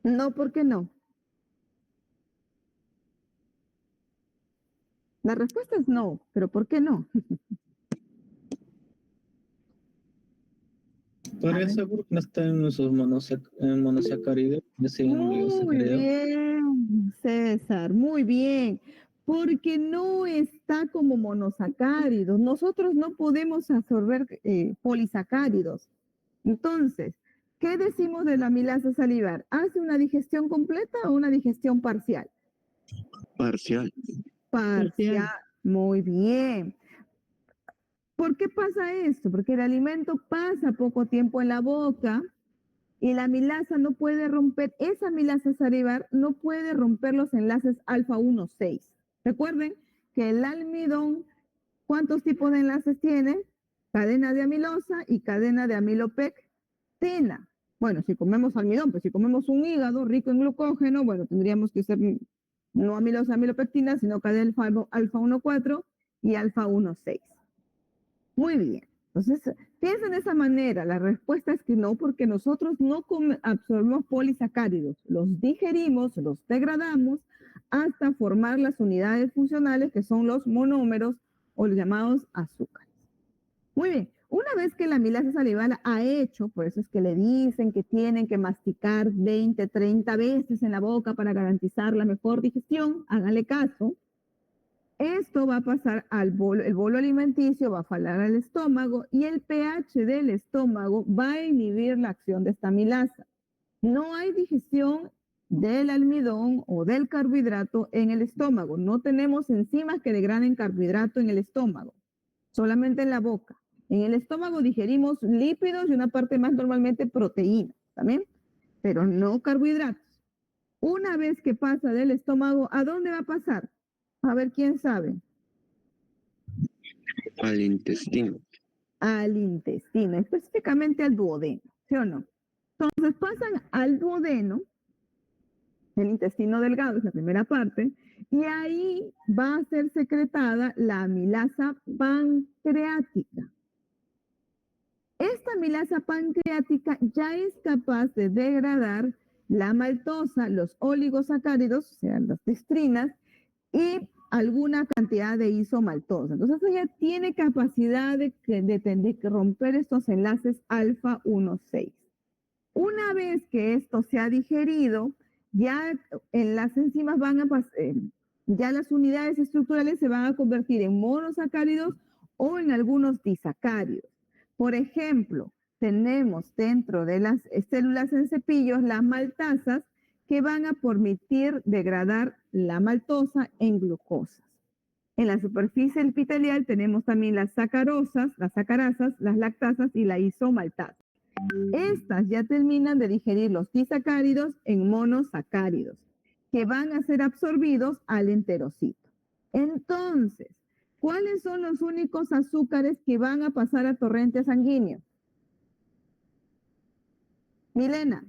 No, ¿por qué no? La respuesta es no, pero ¿por qué no? Podría ser porque no está en esos monosacáridos, ya serían Muy oligosacáridos. bien, César, muy bien. Porque no está como monosacáridos. Nosotros no podemos absorber polisacáridos. Entonces, ¿qué decimos de la amilasa salivar? ¿Hace una digestión completa o una digestión parcial? Parcial. Parcial. Muy bien. ¿Por qué pasa esto? Porque el alimento pasa poco tiempo en la boca y la amilasa no puede romper, esa amilasa salivar no puede romper los enlaces alfa 1,6. Recuerden que el almidón, ¿cuántos tipos de enlaces tiene? Cadena de amilosa y cadena de amilopectina. Bueno, si comemos almidón, pues si comemos un hígado rico en glucógeno, bueno, tendríamos que usar no amilosa, amilopectina, sino cadena alfa 1,4 y alfa 1,6. Muy bien. Entonces, piensa de esa manera. La respuesta es que no, porque nosotros no absorbemos polisacáridos. Los digerimos, los degradamos hasta formar las unidades funcionales que son los monómeros o los llamados azúcares. Muy bien. Una vez que la amilasa salival ha hecho, por eso es que le dicen que tienen que masticar 20, 30 veces en la boca para garantizar la mejor digestión, háganle caso. Esto va a pasar al bolo, el bolo alimenticio va a falar al estómago y el pH del estómago va a inhibir la acción de esta amilasa. No hay digestión del almidón o del carbohidrato en el estómago. No tenemos enzimas que degraden carbohidrato en el estómago, solamente en la boca. En el estómago digerimos lípidos y una parte más normalmente proteínas, ¿también? Pero no carbohidratos. Una vez que pasa del estómago, ¿a dónde va a pasar? A ver, ¿quién sabe? Al intestino. Al intestino, específicamente al duodeno, ¿sí o no? Entonces pasan al duodeno, el intestino delgado es la primera parte, y ahí va a ser secretada la amilasa pancreática. Esta amilasa pancreática ya es capaz de degradar la maltosa, los oligosacáridos, o sea, las destrinas, y alguna cantidad de isomaltosa. Entonces ella tiene capacidad de romper estos enlaces alfa 1,6. Una vez que esto se ha digerido, ya en las enzimas van a ya las unidades estructurales se van a convertir en monosacáridos o en algunos disacáridos. Por ejemplo, tenemos dentro de las células en cepillos las maltasas que van a permitir degradar la maltosa en glucosas. En la superficie epitelial tenemos también las sacarosas, las sacarasas, las lactasas y la isomaltasa. Estas ya terminan de digerir los disacáridos en monosacáridos, que van a ser absorbidos al enterocito. Entonces, ¿cuáles son los únicos azúcares que van a pasar a torrente sanguíneo? Milena.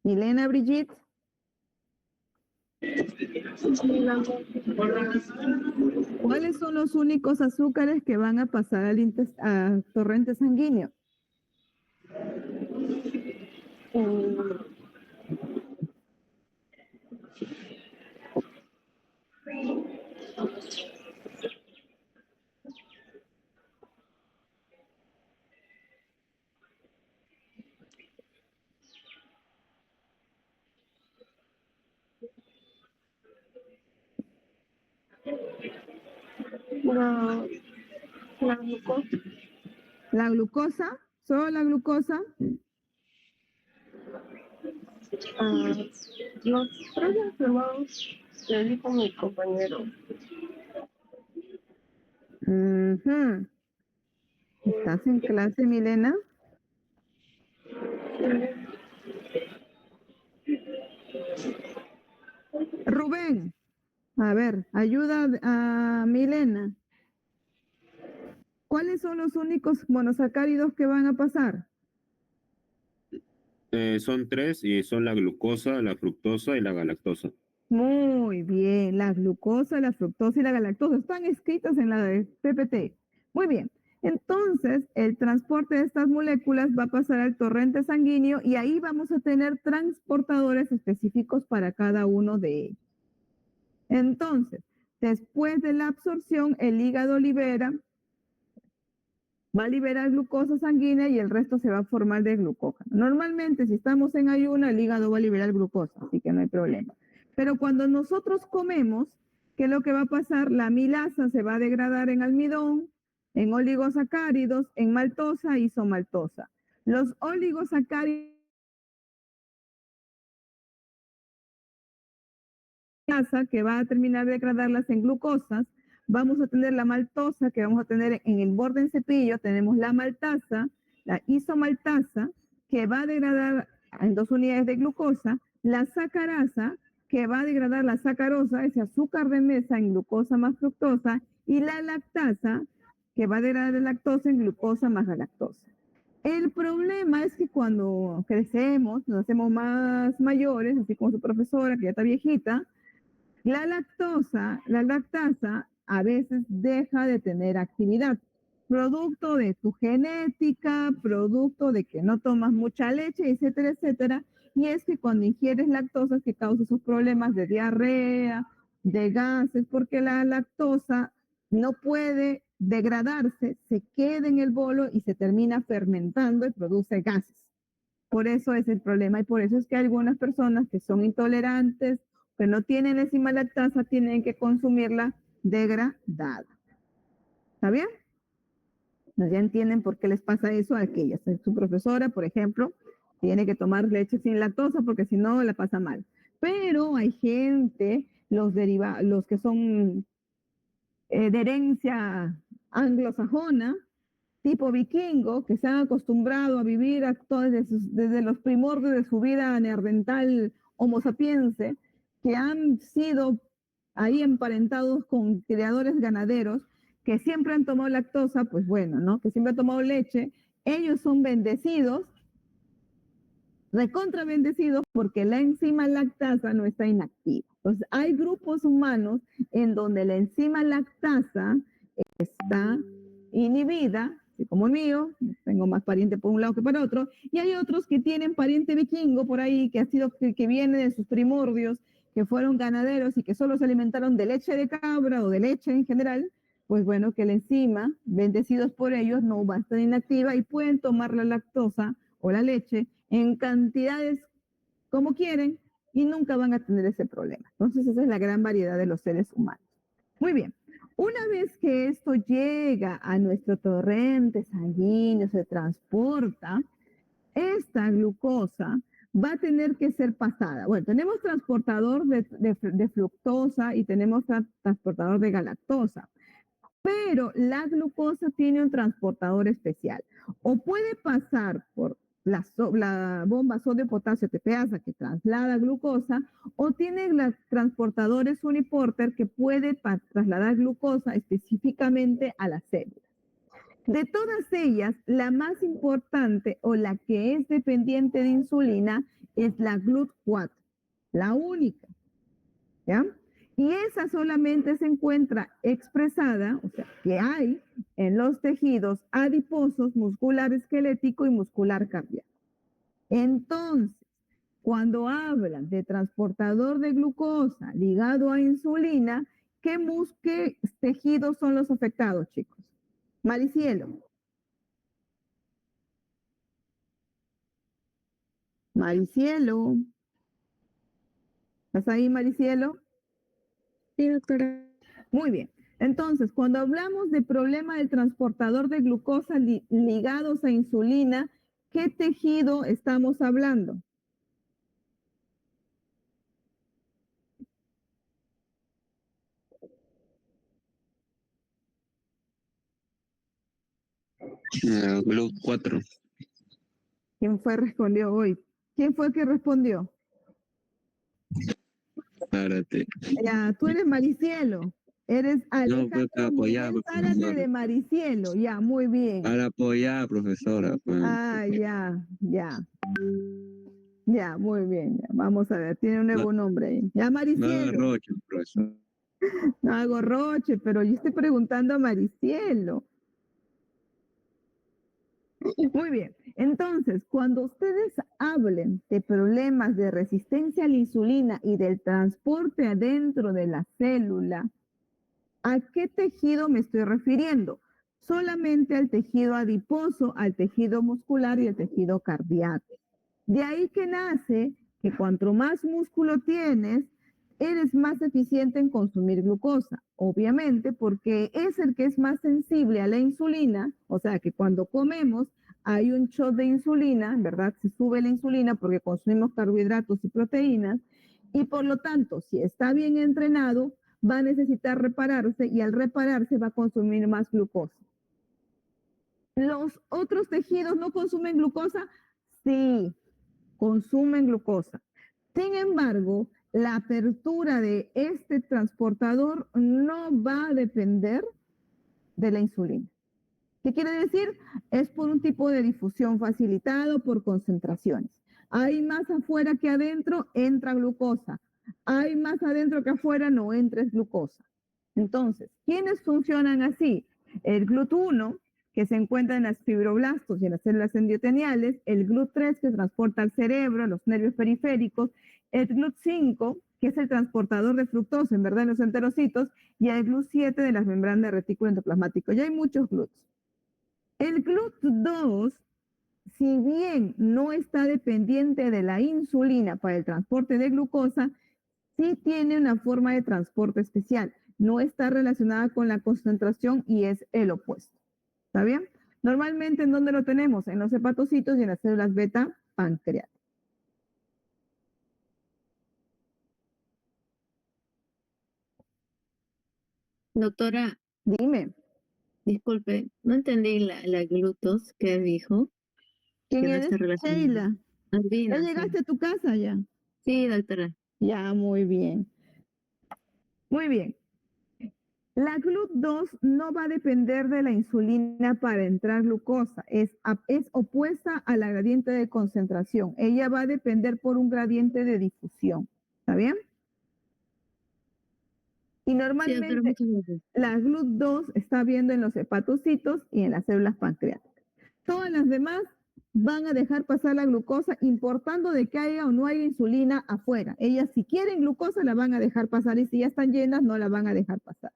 Milena Brigitte. ¿Cuáles son los únicos azúcares que van a pasar a torrente sanguíneo? La glucosa. ¿La glucosa? ¿Solo la glucosa? Los tres enfermados, le dijo mi compañero. ¿Estás en clase, Milena? Rubén, a ver, ayuda a Milena. ¿Cuáles son los únicos monosacáridos que van a pasar? Son tres y son la glucosa, la fructosa y la galactosa. Muy bien, la glucosa, la fructosa y la galactosa están escritas en la de PPT. Muy bien. Entonces, el transporte de estas moléculas va a pasar al torrente sanguíneo y ahí vamos a tener transportadores específicos para cada uno de ellos. Entonces, después de la absorción, el hígado va a liberar glucosa sanguínea y el resto se va a formar de glucógeno. Normalmente, si estamos en ayuno, el hígado va a liberar glucosa, así que no hay problema. Pero cuando nosotros comemos, ¿qué es lo que va a pasar? La amilasa se va a degradar en almidón, en oligosacáridos, en maltosa y isomaltosa. Los oligosacáridos que va a terminar de degradarlas en glucosas, vamos a tener la maltosa que vamos a tener en el borde en cepillo, tenemos la maltasa, la isomaltasa, que va a degradar en 2 unidades de glucosa, la sacarasa, que va a degradar la sacarosa, ese azúcar de mesa, en glucosa más fructosa, y la lactasa, que va a degradar la lactosa en glucosa más galactosa. El problema es que cuando crecemos, nos hacemos más mayores, así como su profesora, que ya está viejita, la lactasa, a veces deja de tener actividad, producto de tu genética, producto de que no tomas mucha leche, etcétera, etcétera. Y es que cuando ingieres lactosa que causa esos problemas de diarrea, de gases, porque la lactosa no puede degradarse, se queda en el bolo y se termina fermentando y produce gases. Por eso es el problema y por eso es que algunas personas que son intolerantes, que no tienen enzima lactasa, tienen que consumirla degradada. ¿Está bien? Ya entienden por qué les pasa eso a aquellas. Su profesora, por ejemplo, tiene que tomar leche sin lactosa porque si no la pasa mal. Pero hay gente, los que son de herencia anglosajona, tipo vikingo, que se han acostumbrado a vivir desde los primordios de su vida neandertal homo sapiense, que han sido ahí emparentados con criadores ganaderos, que siempre han tomado lactosa, pues bueno, ¿no? Que siempre han tomado leche, ellos son bendecidos, recontra bendecidos, porque la enzima lactasa no está inactiva. Entonces, hay grupos humanos en donde la enzima lactasa está inhibida, así como el mío, tengo más pariente por un lado que para otro, y hay otros que tienen pariente vikingo por ahí, que viene de sus primordios, que fueron ganaderos y que solo se alimentaron de leche de cabra o de leche en general, pues bueno, que la enzima, bendecidos por ellos, no va a estar inactiva y pueden tomar la lactosa o la leche en cantidades como quieren y nunca van a tener ese problema. Entonces esa es la gran variedad de los seres humanos. Muy bien. Una vez que esto llega a nuestro torrente sanguíneo, se transporta, esta glucosa va a tener que ser pasada. Bueno, tenemos transportador de fructosa y tenemos transportador de galactosa, pero la glucosa tiene un transportador especial. O puede pasar por la bomba sodio-potasio TPasa que traslada glucosa, o tiene los transportadores uniporter que puede trasladar glucosa específicamente a las células. De todas ellas, la más importante o la que es dependiente de insulina es la GLUT4, la única, ¿ya? Y esa solamente se encuentra expresada, o sea, que hay en los tejidos adiposos, muscular esquelético y muscular cardíaco. Entonces, cuando hablan de transportador de glucosa ligado a insulina, ¿qué tejidos son los afectados, chicos? Maricielo. Maricielo. ¿Estás ahí, Maricielo? Sí, doctora. Muy bien. Entonces, cuando hablamos de problema del transportador de glucosa ligados a insulina, ¿qué tejido estamos hablando? GLUT4. ¿Quién respondió hoy? ¿Quién fue el que respondió? Párate. Ya, tú eres Maricielo. Eres No, Alejandro pues apoyar, Zárate de Maricielo. Ya, muy bien. Para apoyar, profesora. Pues. Ah, ya, ya. Ya, muy bien. Ya. Vamos a ver, tiene un nuevo nombre ahí. Ya, No Maricielo. Roche, profesor. No hago roche, pero yo estoy preguntando a Maricielo. Muy bien. Entonces, cuando ustedes hablen de problemas de resistencia a la insulina y del transporte adentro de la célula, ¿a qué tejido me estoy refiriendo? Solamente al tejido adiposo, al tejido muscular y al tejido cardíaco. De ahí que nace que cuanto más músculo tienes, eres más eficiente en consumir glucosa. Obviamente, porque es el que es más sensible a la insulina, o sea que cuando comemos hay un shot de insulina, ¿verdad? Se sube la insulina porque consumimos carbohidratos y proteínas, y por lo tanto, si está bien entrenado, va a necesitar repararse y al repararse va a consumir más glucosa. ¿Los otros tejidos no consumen glucosa? Sí, consumen glucosa. Sin embargo, la apertura de este transportador no va a depender de la insulina. ¿Qué quiere decir? Es por un tipo de difusión facilitado por concentraciones. Hay más afuera que adentro, entra glucosa. Hay más adentro que afuera, no entra glucosa. Entonces, ¿quiénes funcionan así? El GLUT1, que se encuentra en las fibroblastos y en las células endoteliales, el GLUT3, que transporta al cerebro, a los nervios periféricos, el GLUT5, que es el transportador de fructosa, en verdad, en los enterocitos, y el GLUT7 de las membranas de retículo endoplasmático. Ya hay muchos GLUTs. El GLUT2, si bien no está dependiente de la insulina para el transporte de glucosa, sí tiene una forma de transporte especial. No está relacionada con la concentración y es el opuesto. ¿Está bien? Normalmente, ¿en dónde lo tenemos? En los hepatocitos y en las células beta pancreáticas. Doctora, Dime, disculpe, no entendí la glutos que dijo, ¿quién que no eres? está relacionada. Sheila. ¿Ya Andina, sí. llegaste a tu casa ya? Sí, doctora. Ya, muy bien. Muy bien. La GLUT2 no va a depender de la insulina para entrar glucosa, es opuesta a la gradiente de concentración. Ella va a depender por un gradiente de difusión. ¿Está bien? Y Sí, doctora, normalmente muchas gracias. la GLUT2 está viendo en los hepatocitos y en las células pancreáticas. Todas las demás van a dejar pasar la glucosa importando de que haya o no haya insulina afuera. Ellas si quieren glucosa la van a dejar pasar y si ya están llenas no la van a dejar pasar.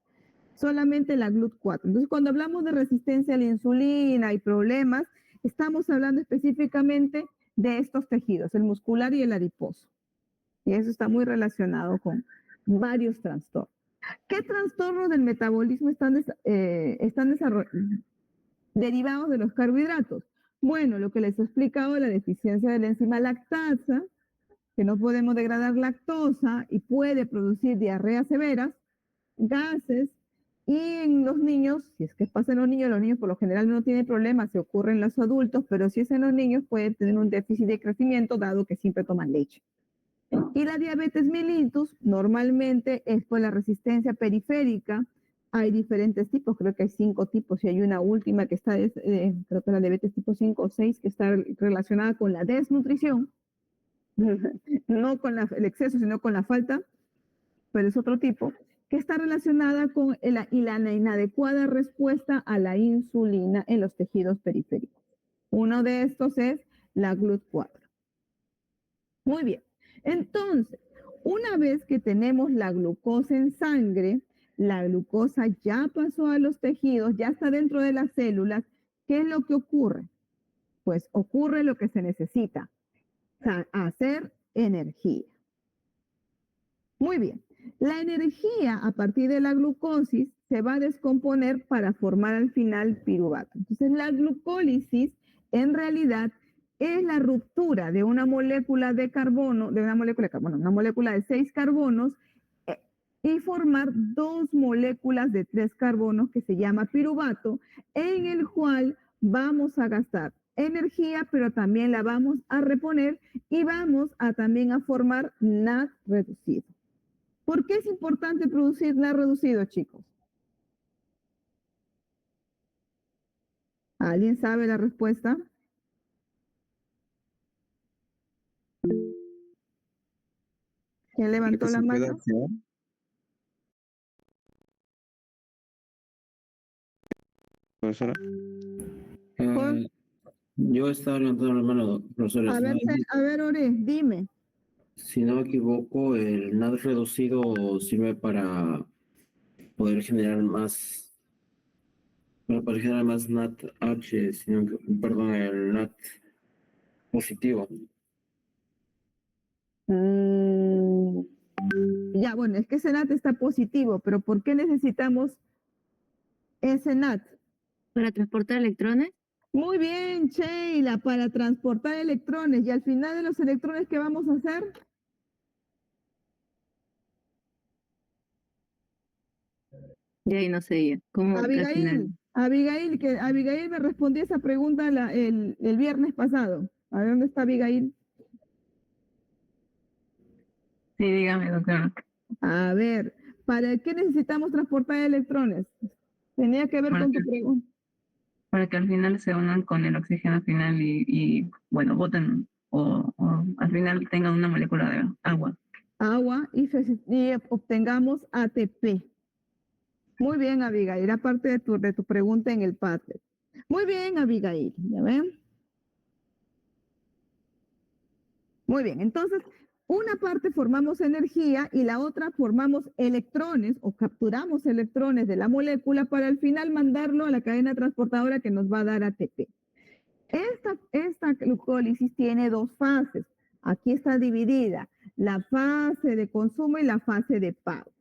Solamente la GLUT4. Entonces, cuando hablamos de resistencia a la insulina y problemas, estamos hablando específicamente de estos tejidos, el muscular y el adiposo. Y eso está muy relacionado con varios trastornos. ¿Qué trastornos del metabolismo están derivados de los carbohidratos? Bueno, lo que les he explicado, la deficiencia de la enzima lactasa, que no podemos degradar lactosa y puede producir diarreas severas, gases, y en los niños, si es que pasa en los niños por lo general no tienen problemas, se ocurre en los adultos, pero si es en los niños pueden tener un déficit de crecimiento dado que siempre toman leche. Y la diabetes mellitus normalmente es por la resistencia periférica. Hay diferentes tipos, creo que hay 5 tipos y hay una última que está, creo que la diabetes tipo 5 o 6, que está relacionada con la desnutrición, no con el exceso, sino con la falta, pero es otro tipo, que está relacionada con la inadecuada respuesta a la insulina en los tejidos periféricos. Uno de estos es la GLUT4. Muy bien. Entonces, una vez que tenemos la glucosa en sangre, la glucosa ya pasó a los tejidos, ya está dentro de las células, ¿qué es lo que ocurre? Pues ocurre lo que se necesita, hacer energía. Muy bien. La energía a partir de la glucosis se va a descomponer para formar al final piruvato. Entonces, la glucólisis en realidad es la ruptura de una molécula de carbono, una molécula de 6 carbonos, y formar 2 moléculas de 3 carbonos que se llama piruvato, en el cual vamos a gastar energía, pero también la vamos a reponer y vamos a también a formar NAD reducido. ¿Por qué es importante producir NAD reducido, chicos? ¿Alguien sabe la respuesta? ¿Quién levantó la mano? Profesora. Yo estaba levantando la mano, profesor. A ver, Ore, dime. Si no me equivoco, el NAT reducido sirve para poder generar más, NAT H, perdón, el NAT positivo. Ya, bueno, es que ese NAT está positivo, pero ¿por qué necesitamos ese NAT? ¿Para transportar electrones? Muy bien, Sheila, para transportar electrones. Y al final de los electrones, ¿qué vamos a hacer? Ya ahí no sé ya. ¿Cómo al final? Abigail me respondió esa pregunta el viernes pasado. A ver, ¿dónde está Abigail? Sí, dígame, doctora. A ver, ¿para qué necesitamos transportar electrones? Tenía que ver con tu pregunta. Para que al final se unan con el oxígeno final y bueno, boten o al final tengan una molécula de agua. Agua y obtengamos ATP. Muy bien, Abigail, era parte de tu pregunta en el Padlet. Muy bien, Abigail, ¿ya ven? Muy bien, entonces, una parte formamos energía y la otra formamos electrones o capturamos electrones de la molécula para al final mandarlo a la cadena transportadora que nos va a dar ATP. Esta glucólisis tiene dos fases. Aquí está dividida la fase de consumo y la fase de pago.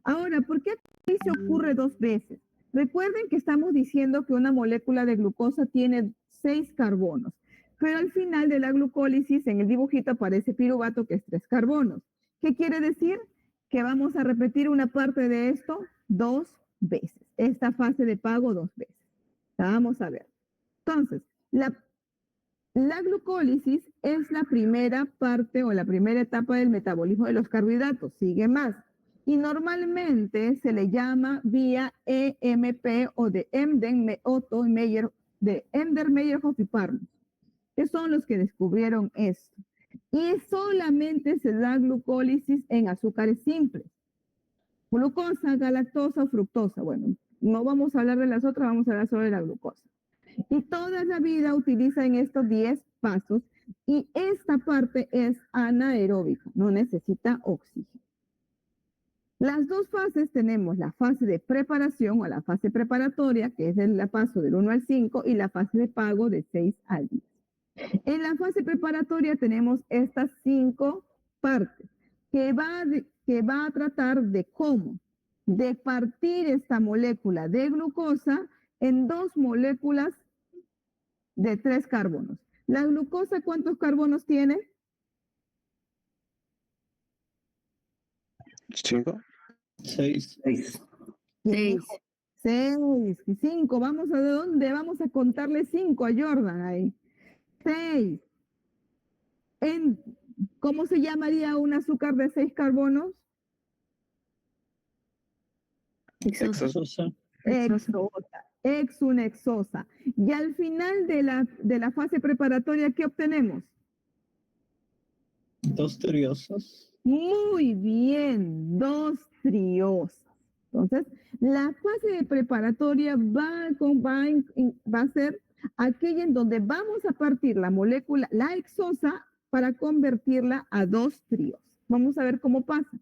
Ahora, ¿por qué aquí se ocurre dos veces? Recuerden que estamos diciendo que una molécula de glucosa tiene 6 carbonos, pero al final de la glucólisis en el dibujito aparece piruvato que es 3 carbonos. ¿Qué quiere decir? Que vamos a repetir una parte de esto 2 veces. Esta fase de pago 2 veces. Vamos a ver. Entonces, la glucólisis es la primera parte o la primera etapa del metabolismo de los carbohidratos. Sigue más. Y normalmente se le llama vía EMP o de Emden, Otto y Meyer, de Emder, Meyerhoff y Parnos, que son los que descubrieron esto. Y solamente se da glucólisis en azúcares simples. Glucosa, galactosa o fructosa. Bueno, no vamos a hablar de las otras, vamos a hablar sobre la glucosa. Y toda la vida utilizan estos 10 pasos y esta parte es anaeróbica, no necesita oxígeno. Las dos fases tenemos la fase de preparación o la fase preparatoria, que es el paso del 1 al 5, y la fase de pago de 6 al 10. En la fase preparatoria tenemos estas 5 partes que va a tratar de cómo, de partir esta molécula de glucosa en 2 moléculas de 3 carbonos. ¿La glucosa cuántos carbonos tiene? 5. 6. 6. 6, 5. Vamos a dónde? Vamos a contarle 5 a Jordan ahí. 6. ¿Cómo se llamaría un azúcar de 6 carbonos? Exosa. Exunexosa. Y al final de la fase preparatoria, ¿qué obtenemos? 2 triosas. Muy bien, 2 triosas. Entonces, la fase preparatoria va a ser aquella en donde vamos a partir la molécula, la exosa, para convertirla a 2 trios. Vamos a ver cómo pasa.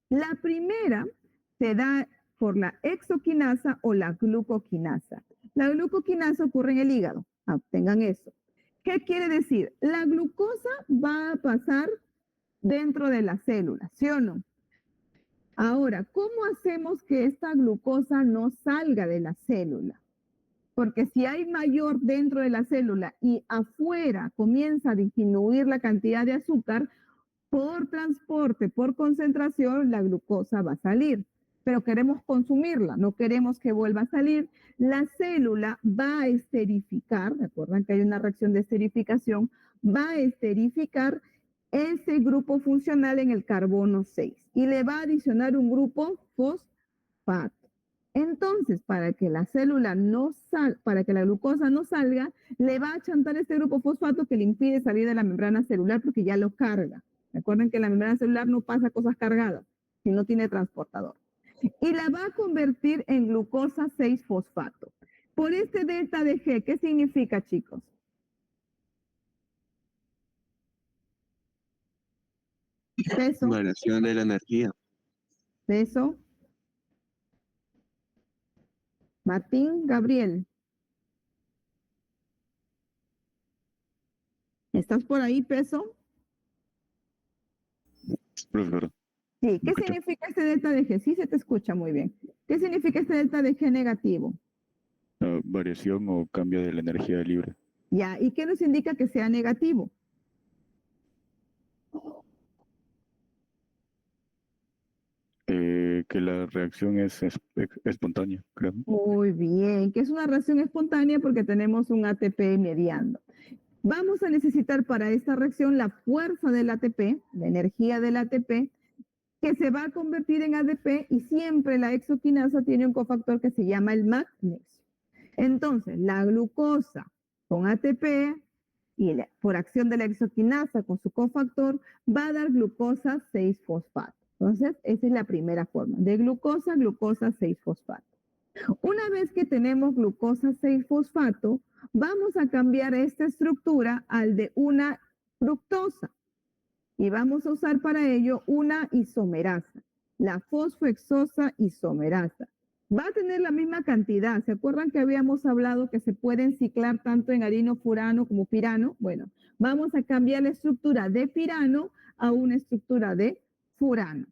La primera se da por la exoquinasa o la glucoquinasa. La glucoquinasa ocurre en el hígado. Tengan eso. ¿Qué quiere decir? La glucosa va a pasar dentro de la célula, ¿sí o no? Ahora, ¿cómo hacemos que esta glucosa no salga de la célula? Porque si hay mayor dentro de la célula y afuera comienza a disminuir la cantidad de azúcar, por transporte, por concentración, la glucosa va a salir. Pero queremos consumirla, no queremos que vuelva a salir. La célula va a esterificar, recuerdan que hay una reacción de esterificación, va a esterificar ese grupo funcional en el carbono 6 y le va a adicionar un grupo fosfato. Entonces, para que la glucosa no salga, le va a chantar este grupo fosfato que le impide salir de la membrana celular porque ya lo carga. Recuerden que la membrana celular no pasa cosas cargadas si no tiene transportador. Y la va a convertir en glucosa 6-fosfato. Por este delta de G, ¿qué significa, chicos? Peso, Variación de la energía. peso. Martín, Gabriel. ¿Estás por ahí, peso? Profesor. Sí, ¿qué Escucho. significa este delta de G? Sí, se te escucha muy bien. ¿Qué significa este delta de G negativo? Variación o cambio de la energía libre. Ya, ¿y qué nos indica que sea negativo? Que la reacción es espontánea, creo. Muy bien, que es una reacción espontánea porque tenemos un ATP mediando. Vamos a necesitar para esta reacción la fuerza del ATP, la energía del ATP, que se va a convertir en ADP y siempre la exoquinasa tiene un cofactor que se llama el magnesio. Entonces, la glucosa con ATP y por acción de la exoquinasa con su cofactor va a dar glucosa 6-fosfato. Entonces, esa es la primera forma, de glucosa, glucosa 6-fosfato. Una vez que tenemos glucosa 6-fosfato, vamos a cambiar esta estructura al de una fructosa. Y vamos a usar para ello una isomerasa, la fosfohexosa isomerasa. Va a tener la misma cantidad. ¿Se acuerdan que habíamos hablado que se pueden ciclar tanto en arinofurano como pirano? Bueno, vamos a cambiar la estructura de pirano a una estructura de furano.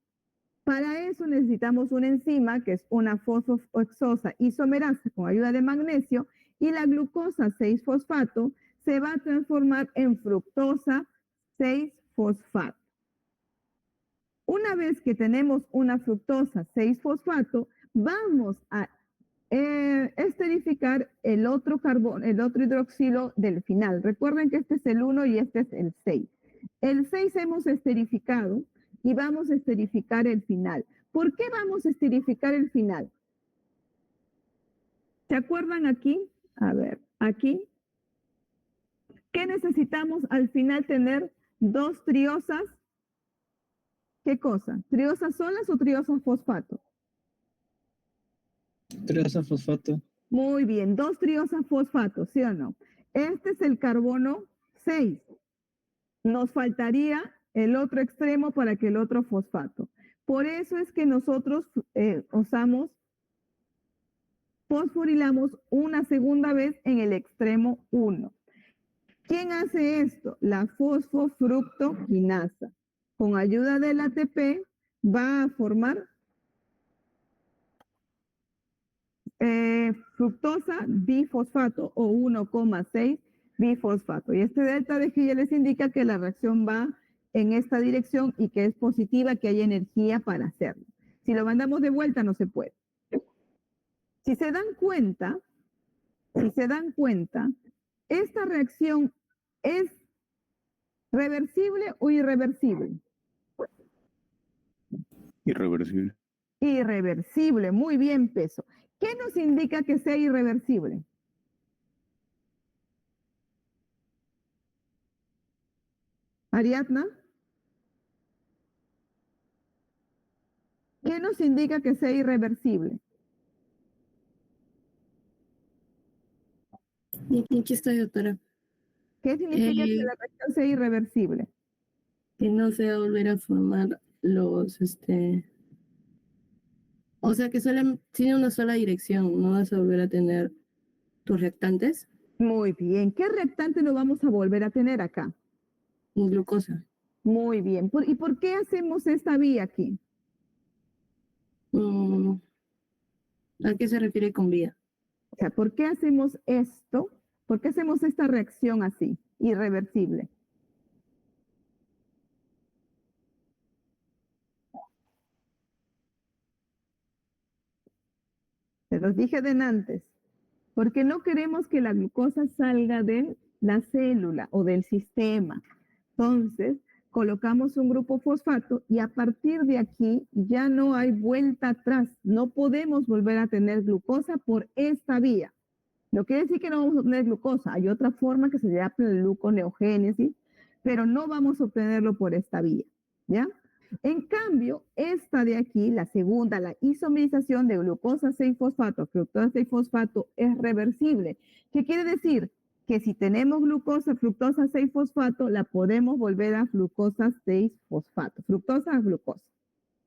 Para eso necesitamos una enzima que es una fosfohexosa isomerasa con ayuda de magnesio y la glucosa 6-fosfato se va a transformar en fructosa 6-fosfato. Una vez que tenemos una fructosa 6-fosfato, vamos a esterificar el otro hidroxilo del final. Recuerden que este es el 1 y este es el 6. El 6 hemos esterificado y vamos a esterificar el final. ¿Por qué vamos a esterificar el final? ¿Se acuerdan aquí? A ver, aquí. ¿Qué necesitamos al final tener? Dos triosas. ¿Qué cosa? ¿Triosas solas o triosas fosfato? Triosa fosfato. Muy bien, dos triosas fosfato, ¿sí o no? Este es el carbono 6. Nos faltaría el otro extremo para que el otro fosfato. Por eso es que nosotros fosforilamos una segunda vez en el extremo 1. ¿Quién hace esto? La fosfofructoquinasa. Con ayuda del ATP va a formar fructosa bifosfato o 1,6 bifosfato. Y este delta de G ya les indica que la reacción va en esta dirección y que es positiva, que hay energía para hacerlo. Si lo mandamos de vuelta no se puede. Si se dan cuenta, esta reacción es reversible o irreversible. Irreversible. Irreversible, muy bien, peso. ¿Qué nos indica que sea irreversible? Ariadna. ¿Qué nos indica que sea irreversible? Aquí estoy, doctora. ¿Qué significa que la reacción sea irreversible? Que no se va a volver a formar los, o sea que solo tiene una sola dirección, no vas a volver a tener tus reactantes. Muy bien. ¿Qué reactante no vamos a volver a tener acá? Glucosa. Muy bien. ¿Y por qué hacemos esta vía aquí? ¿A qué se refiere con vía? O sea, ¿por qué hacemos esto? ¿Por qué hacemos esta reacción así, irreversible? Se los dije de antes. Porque no queremos que la glucosa salga de la célula o del sistema. Entonces, colocamos un grupo fosfato y a partir de aquí ya no hay vuelta atrás. No podemos volver a tener glucosa por esta vía. No quiere decir que no vamos a tener glucosa. Hay otra forma que se llama gluconeogénesis, pero no vamos a obtenerlo por esta vía, ¿ya? En cambio, esta de aquí, la segunda, la isomerización de glucosa 6-fosfato a fructosa 6-fosfato es reversible. ¿Qué quiere decir? Que si tenemos fructosa 6-fosfato, la podemos volver a glucosa 6-fosfato, fructosa a glucosa.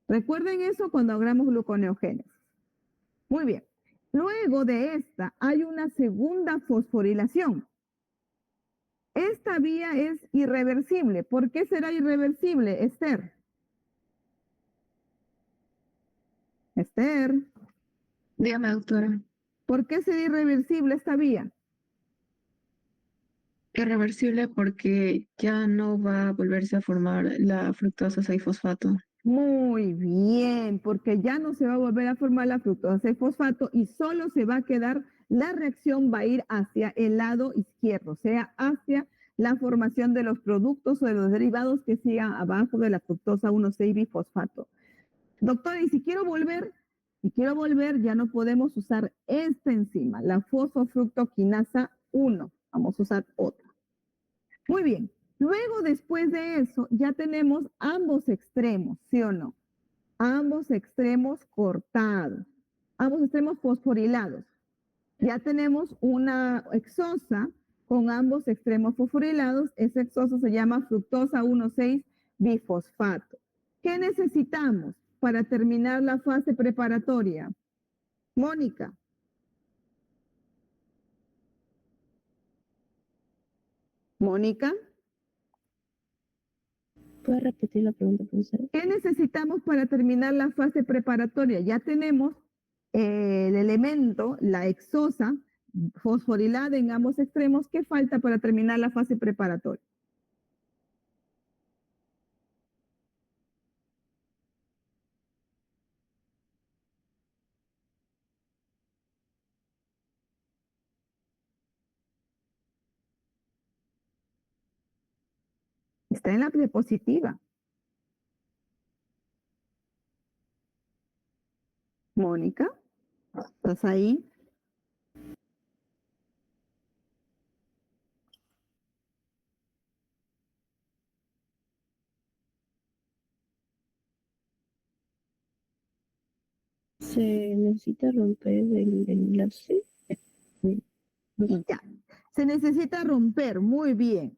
Recuerden eso cuando hagamos gluconeogénesis. Muy bien. Luego de esta hay una segunda fosforilación. Esta vía es irreversible. ¿Por qué será irreversible, Esther? Esther, Dígame, doctora. ¿por qué será irreversible esta vía? Irreversible porque ya no va a volverse a formar la fructosa 6-fosfato. Muy bien, porque ya no se va a volver a formar la fructosa 6-fosfato y solo se va a quedar, la reacción va a ir hacia el lado izquierdo, o sea, hacia la formación de los productos o de los derivados que sigan abajo de la fructosa 1,6-bifosfato. Doctora, y si quiero volver, ya no podemos usar esta enzima, la fosfofructoquinasa 1. Vamos a usar otra. Muy bien. Luego, después de eso, ya tenemos ambos extremos, ¿sí o no? Ambos extremos cortados, ambos extremos fosforilados. Ya tenemos una hexosa con ambos extremos fosforilados. Esa hexosa se llama fructosa 1,6-bifosfato. ¿Qué necesitamos para terminar la fase preparatoria? Mónica. Mónica. ¿Puede repetir la pregunta, profesora? ¿Qué necesitamos para terminar la fase preparatoria? Ya tenemos el elemento, la hexosa, fosforilada en ambos extremos. ¿Qué falta para terminar la fase preparatoria? Está en la diapositiva. Mónica, ¿estás ahí? Se necesita romper el enlace. Ya. Se necesita romper, muy bien.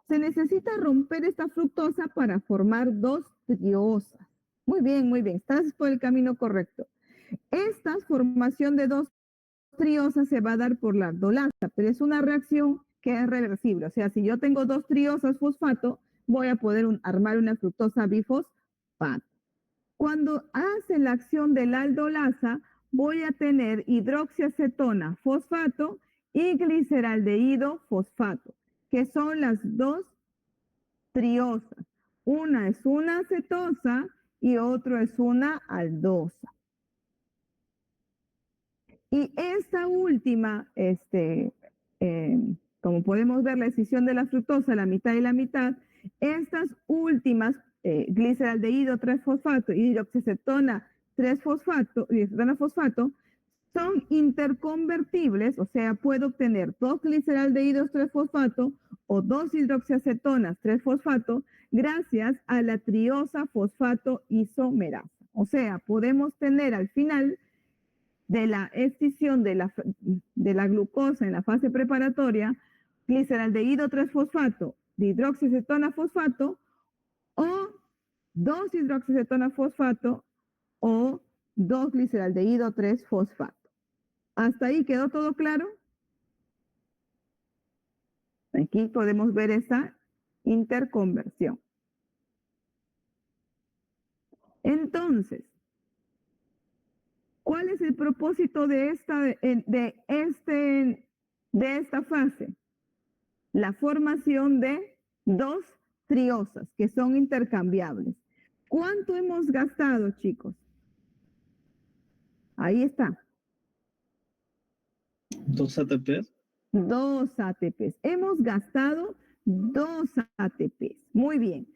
Se necesita romper esta fructosa para formar dos triosas. Muy bien, muy bien. Estás por el camino correcto. Esta formación de dos triosas se va a dar por la aldolasa, pero es una reacción que es reversible. O sea, si yo tengo dos triosas fosfato, voy a poder armar una fructosa bifosfato. Cuando hace la acción de la aldolasa, voy a tener hidroxiacetona fosfato y gliceraldehído fosfato, que son las dos triosas. Una es una acetosa y otro es una aldosa. Y esta última, como podemos ver, la escisión de la fructosa, la mitad y la mitad, estas últimas, gliceraldehído 3-fosfato y hidroxiacetona 3-fosfato, fosfato, son interconvertibles, o sea, puedo obtener dos gliceraldehídos 3-fosfato o dos hidroxiacetonas 3-fosfato gracias a la triosa fosfato isomerasa. O sea, podemos tener al final de la escisión de la glucosa en la fase preparatoria, gliceraldehído 3-fosfato, hidroxiacetona fosfato, o 2 hidroxiacetona fosfato, o 2 gliceraldehído 3-fosfato. ¿Hasta ahí quedó todo claro? Aquí podemos ver esa interconversión. Entonces, ¿cuál es el propósito de esta fase? La formación de dos triosas que son intercambiables. ¿Cuánto hemos gastado, chicos? Ahí está. 2 ATPs. 2 ATPs. Hemos gastado 2 ATPs. Muy bien.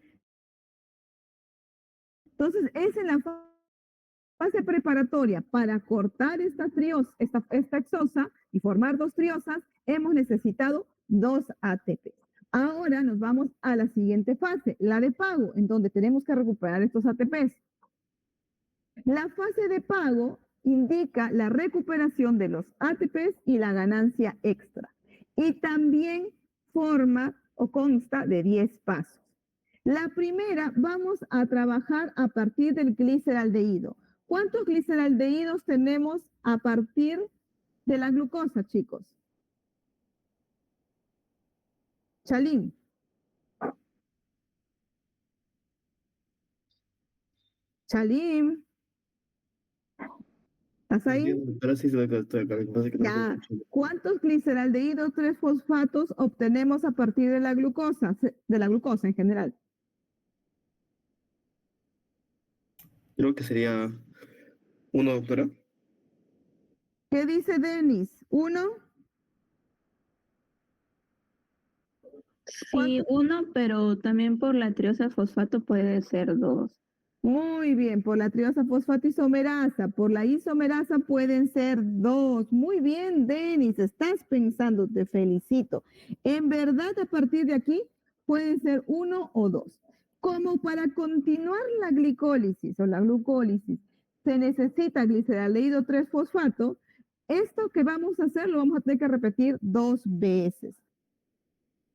Entonces, es en la fase preparatoria para cortar esta hexosa y formar dos triosas, hemos necesitado 2 ATP. Ahora nos vamos a la siguiente fase, la de pago, en donde tenemos que recuperar estos ATPs. La fase de pago indica la recuperación de los ATPs y la ganancia extra. Y también forma o consta de 10 pasos. La primera, vamos a trabajar a partir del gliceraldehído. ¿Cuántos gliceraldehídos tenemos a partir de la glucosa, chicos? Chalín. Chalín. ¿Estás ahí? Pero sí se lo que pasa es que no Ya. estoy escuchando. ¿Cuántos gliceraldehídos 3-fosfatos obtenemos a partir de la glucosa en general? Creo que sería uno, doctora. ¿Qué dice Denis? ¿1? Sí, uno, pero también por la triosa fosfato puede ser 2. Muy bien, por la triosa fosfato isomerasa, por la isomerasa pueden ser 2. Muy bien, Denis, estás pensando, te felicito. En verdad, a partir de aquí pueden ser 1 o 2. Como para continuar la glicólisis o la glucólisis se necesita gliceraldehído 3-fosfato, esto que vamos a hacer lo vamos a tener que repetir 2 veces.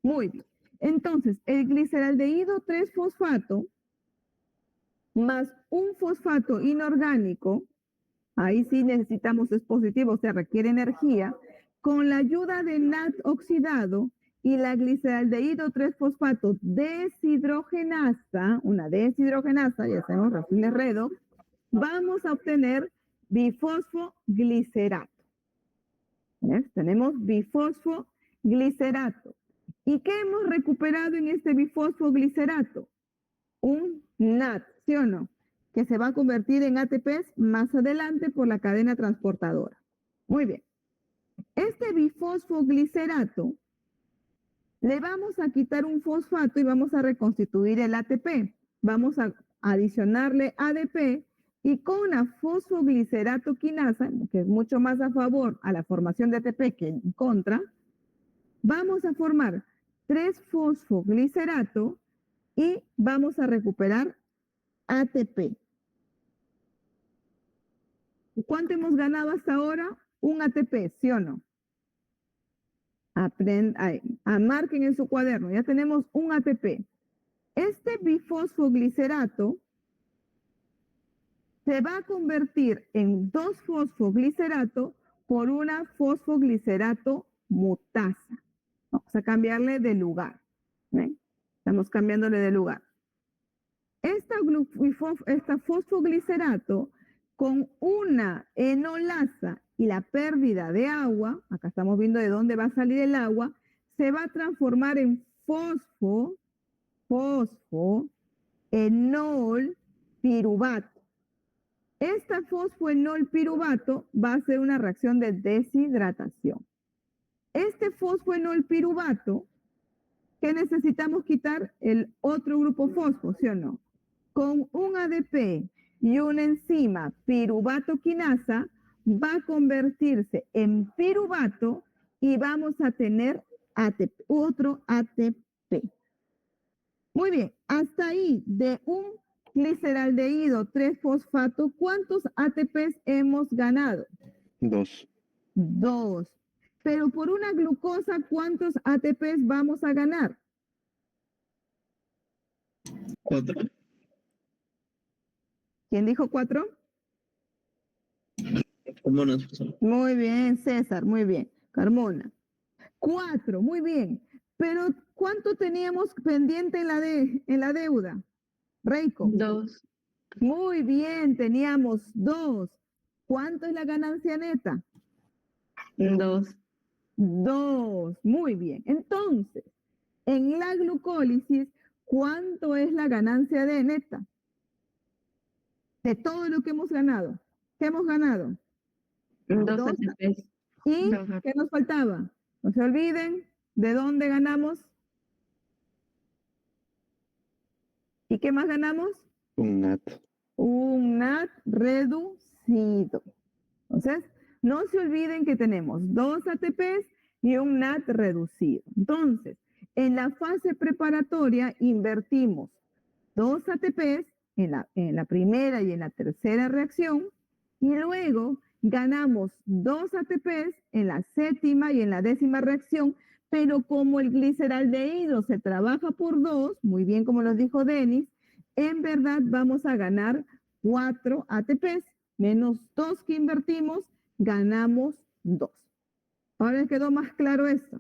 Muy bien. Entonces, el gliceraldehído 3-fosfato más un fosfato inorgánico, ahí sí necesitamos es positivo, o sea, requiere energía, con la ayuda de NAT oxidado y la gliceraldehído 3-fosfato deshidrogenasa, una deshidrogenasa, ya sabemos, reacciones redox, vamos a obtener bifosfoglicerato. ¿Ves? Tenemos bifosfoglicerato. ¿Y qué hemos recuperado en este bifosfoglicerato? Un NAT, ¿sí o no? Que se va a convertir en ATPs más adelante por la cadena transportadora. Muy bien. Este bifosfoglicerato le vamos a quitar un fosfato y vamos a reconstituir el ATP. Vamos a adicionarle ADP y con una fosfoglicerato quinasa, que es mucho más a favor a la formación de ATP que en contra, vamos a formar 3-fosfoglicerato y vamos a recuperar ATP. ¿Cuánto hemos ganado hasta ahora? Un ATP, ¿sí o no? Marquen en su cuaderno, ya tenemos un ATP. Este bifosfoglicerato se va a convertir en 2-fosfoglicerato por una fosfoglicerato mutasa. Vamos a cambiarle de lugar. ¿Ven? Estamos cambiándole de lugar. Esta fosfoglicerato con una enolasa y la pérdida de agua, acá estamos viendo de dónde va a salir el agua, se va a transformar en fosfoenol piruvato. Esta fosfoenol piruvato va a ser una reacción de deshidratación. Este fosfoenol piruvato, que necesitamos quitar el otro grupo fosfo, ¿sí o no? Con un ADP y una enzima piruvato quinasa, va a convertirse en piruvato y vamos a tener otro ATP. Muy bien, hasta ahí de un gliceraldehído 3-fosfato, ¿cuántos ATPs hemos ganado? 2. 2. Pero por una glucosa, ¿cuántos ATPs vamos a ganar? 4. ¿Quién dijo 4? Hormonas, profesor. Muy bien, César, muy bien. Carmona. 4, muy bien. Pero ¿cuánto teníamos pendiente en la deuda? Reiko. 2. Muy bien, teníamos 2. ¿Cuánto es la ganancia neta? 2. 2. Muy bien. Entonces, en la glucólisis, ¿cuánto es la ganancia de neta? De todo lo que hemos ganado. ¿Qué hemos ganado? 2 Dos. ATPs. ¿Y Dos. qué nos faltaba? No se olviden de dónde ganamos. ¿Y qué más ganamos? Un NAT. Un NAT reducido. Entonces, no se olviden que tenemos 2 ATPs y un NAT reducido. Entonces, En la fase preparatoria invertimos 2 ATPs en la primera y en la tercera reacción y luego ganamos 2 ATPs en la séptima y en la décima reacción, pero como el gliceraldehído se trabaja por 2, muy bien como lo dijo Denis, en verdad vamos a ganar 4 ATPs, menos 2 que invertimos, ganamos 2. Ahora quedó más claro esto.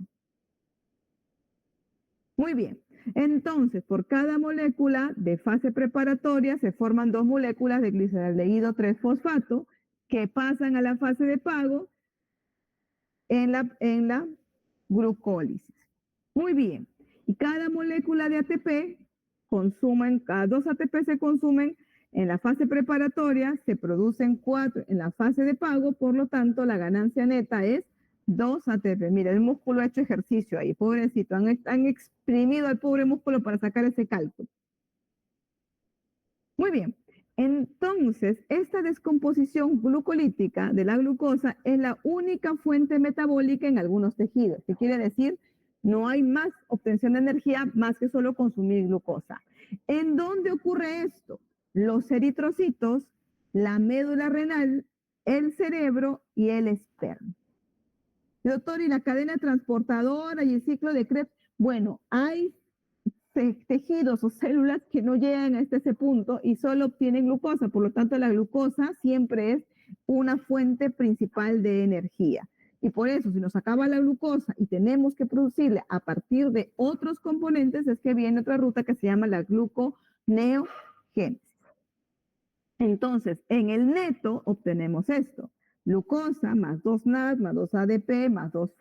Muy bien. Entonces, por cada molécula de fase preparatoria se forman 2 moléculas de gliceraldehído 3-fosfato que pasan a la fase de pago en la glucólisis. Muy bien. Y cada molécula de ATP cada 2 ATP se consumen en la fase preparatoria, se producen 4 en la fase de pago, por lo tanto la ganancia neta es 2 ATP. Mira, el músculo ha hecho ejercicio ahí, pobrecito. Han exprimido al pobre músculo para sacar ese cálculo. Muy bien. Entonces, esta descomposición glucolítica de la glucosa es la única fuente metabólica en algunos tejidos. ¿Qué quiere decir? No hay más obtención de energía más que solo consumir glucosa. ¿En dónde ocurre esto? Los eritrocitos, la médula renal, el cerebro y el esperma. Doctor, ¿y la cadena transportadora y el ciclo de Krebs? Bueno, hay tejidos o células que no llegan hasta ese punto y solo obtienen glucosa. Por lo tanto, la glucosa siempre es una fuente principal de energía. Y por eso, si nos acaba la glucosa y tenemos que producirla a partir de otros componentes, es que viene otra ruta que se llama la gluconeogénesis. Entonces, en el neto obtenemos esto. Glucosa más 2 NAD, más 2 ADP, más 2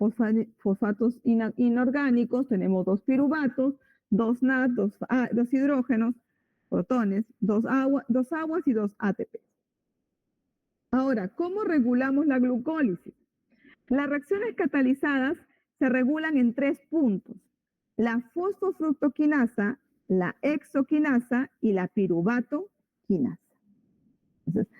fosfatos inorgánicos, tenemos 2 piruvatos, 2 NAD, 2 hidrógenos, protones, 2 aguas y 2 ATP. Ahora, ¿cómo regulamos la glucólisis? Las reacciones catalizadas se regulan en 3 puntos. La fosfofructoquinasa, la hexoquinasa y la piruvatoquinasa. Entonces,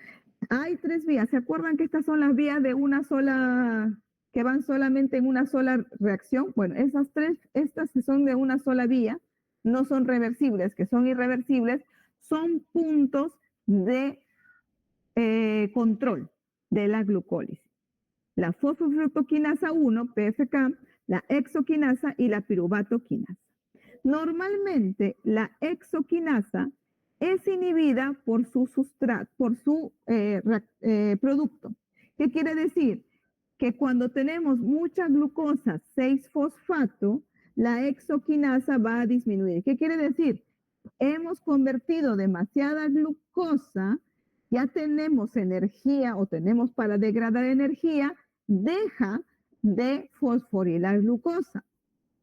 hay 3 vías. ¿Se acuerdan que estas son las vías de una sola, que van solamente en una sola reacción? Bueno, estas que son de una sola vía, no son reversibles, que son irreversibles, son puntos de control de la glucólisis. La fosfofructoquinasa 1, PFK, la hexoquinasa y la piruvatoquinasa. Normalmente, la hexoquinasa es inhibida por su sustrato, por su producto. ¿Qué quiere decir? Que cuando tenemos mucha glucosa 6-fosfato, la hexoquinasa va a disminuir. ¿Qué quiere decir? Hemos convertido demasiada glucosa, ya tenemos energía o tenemos para degradar energía, deja de fosforilar glucosa.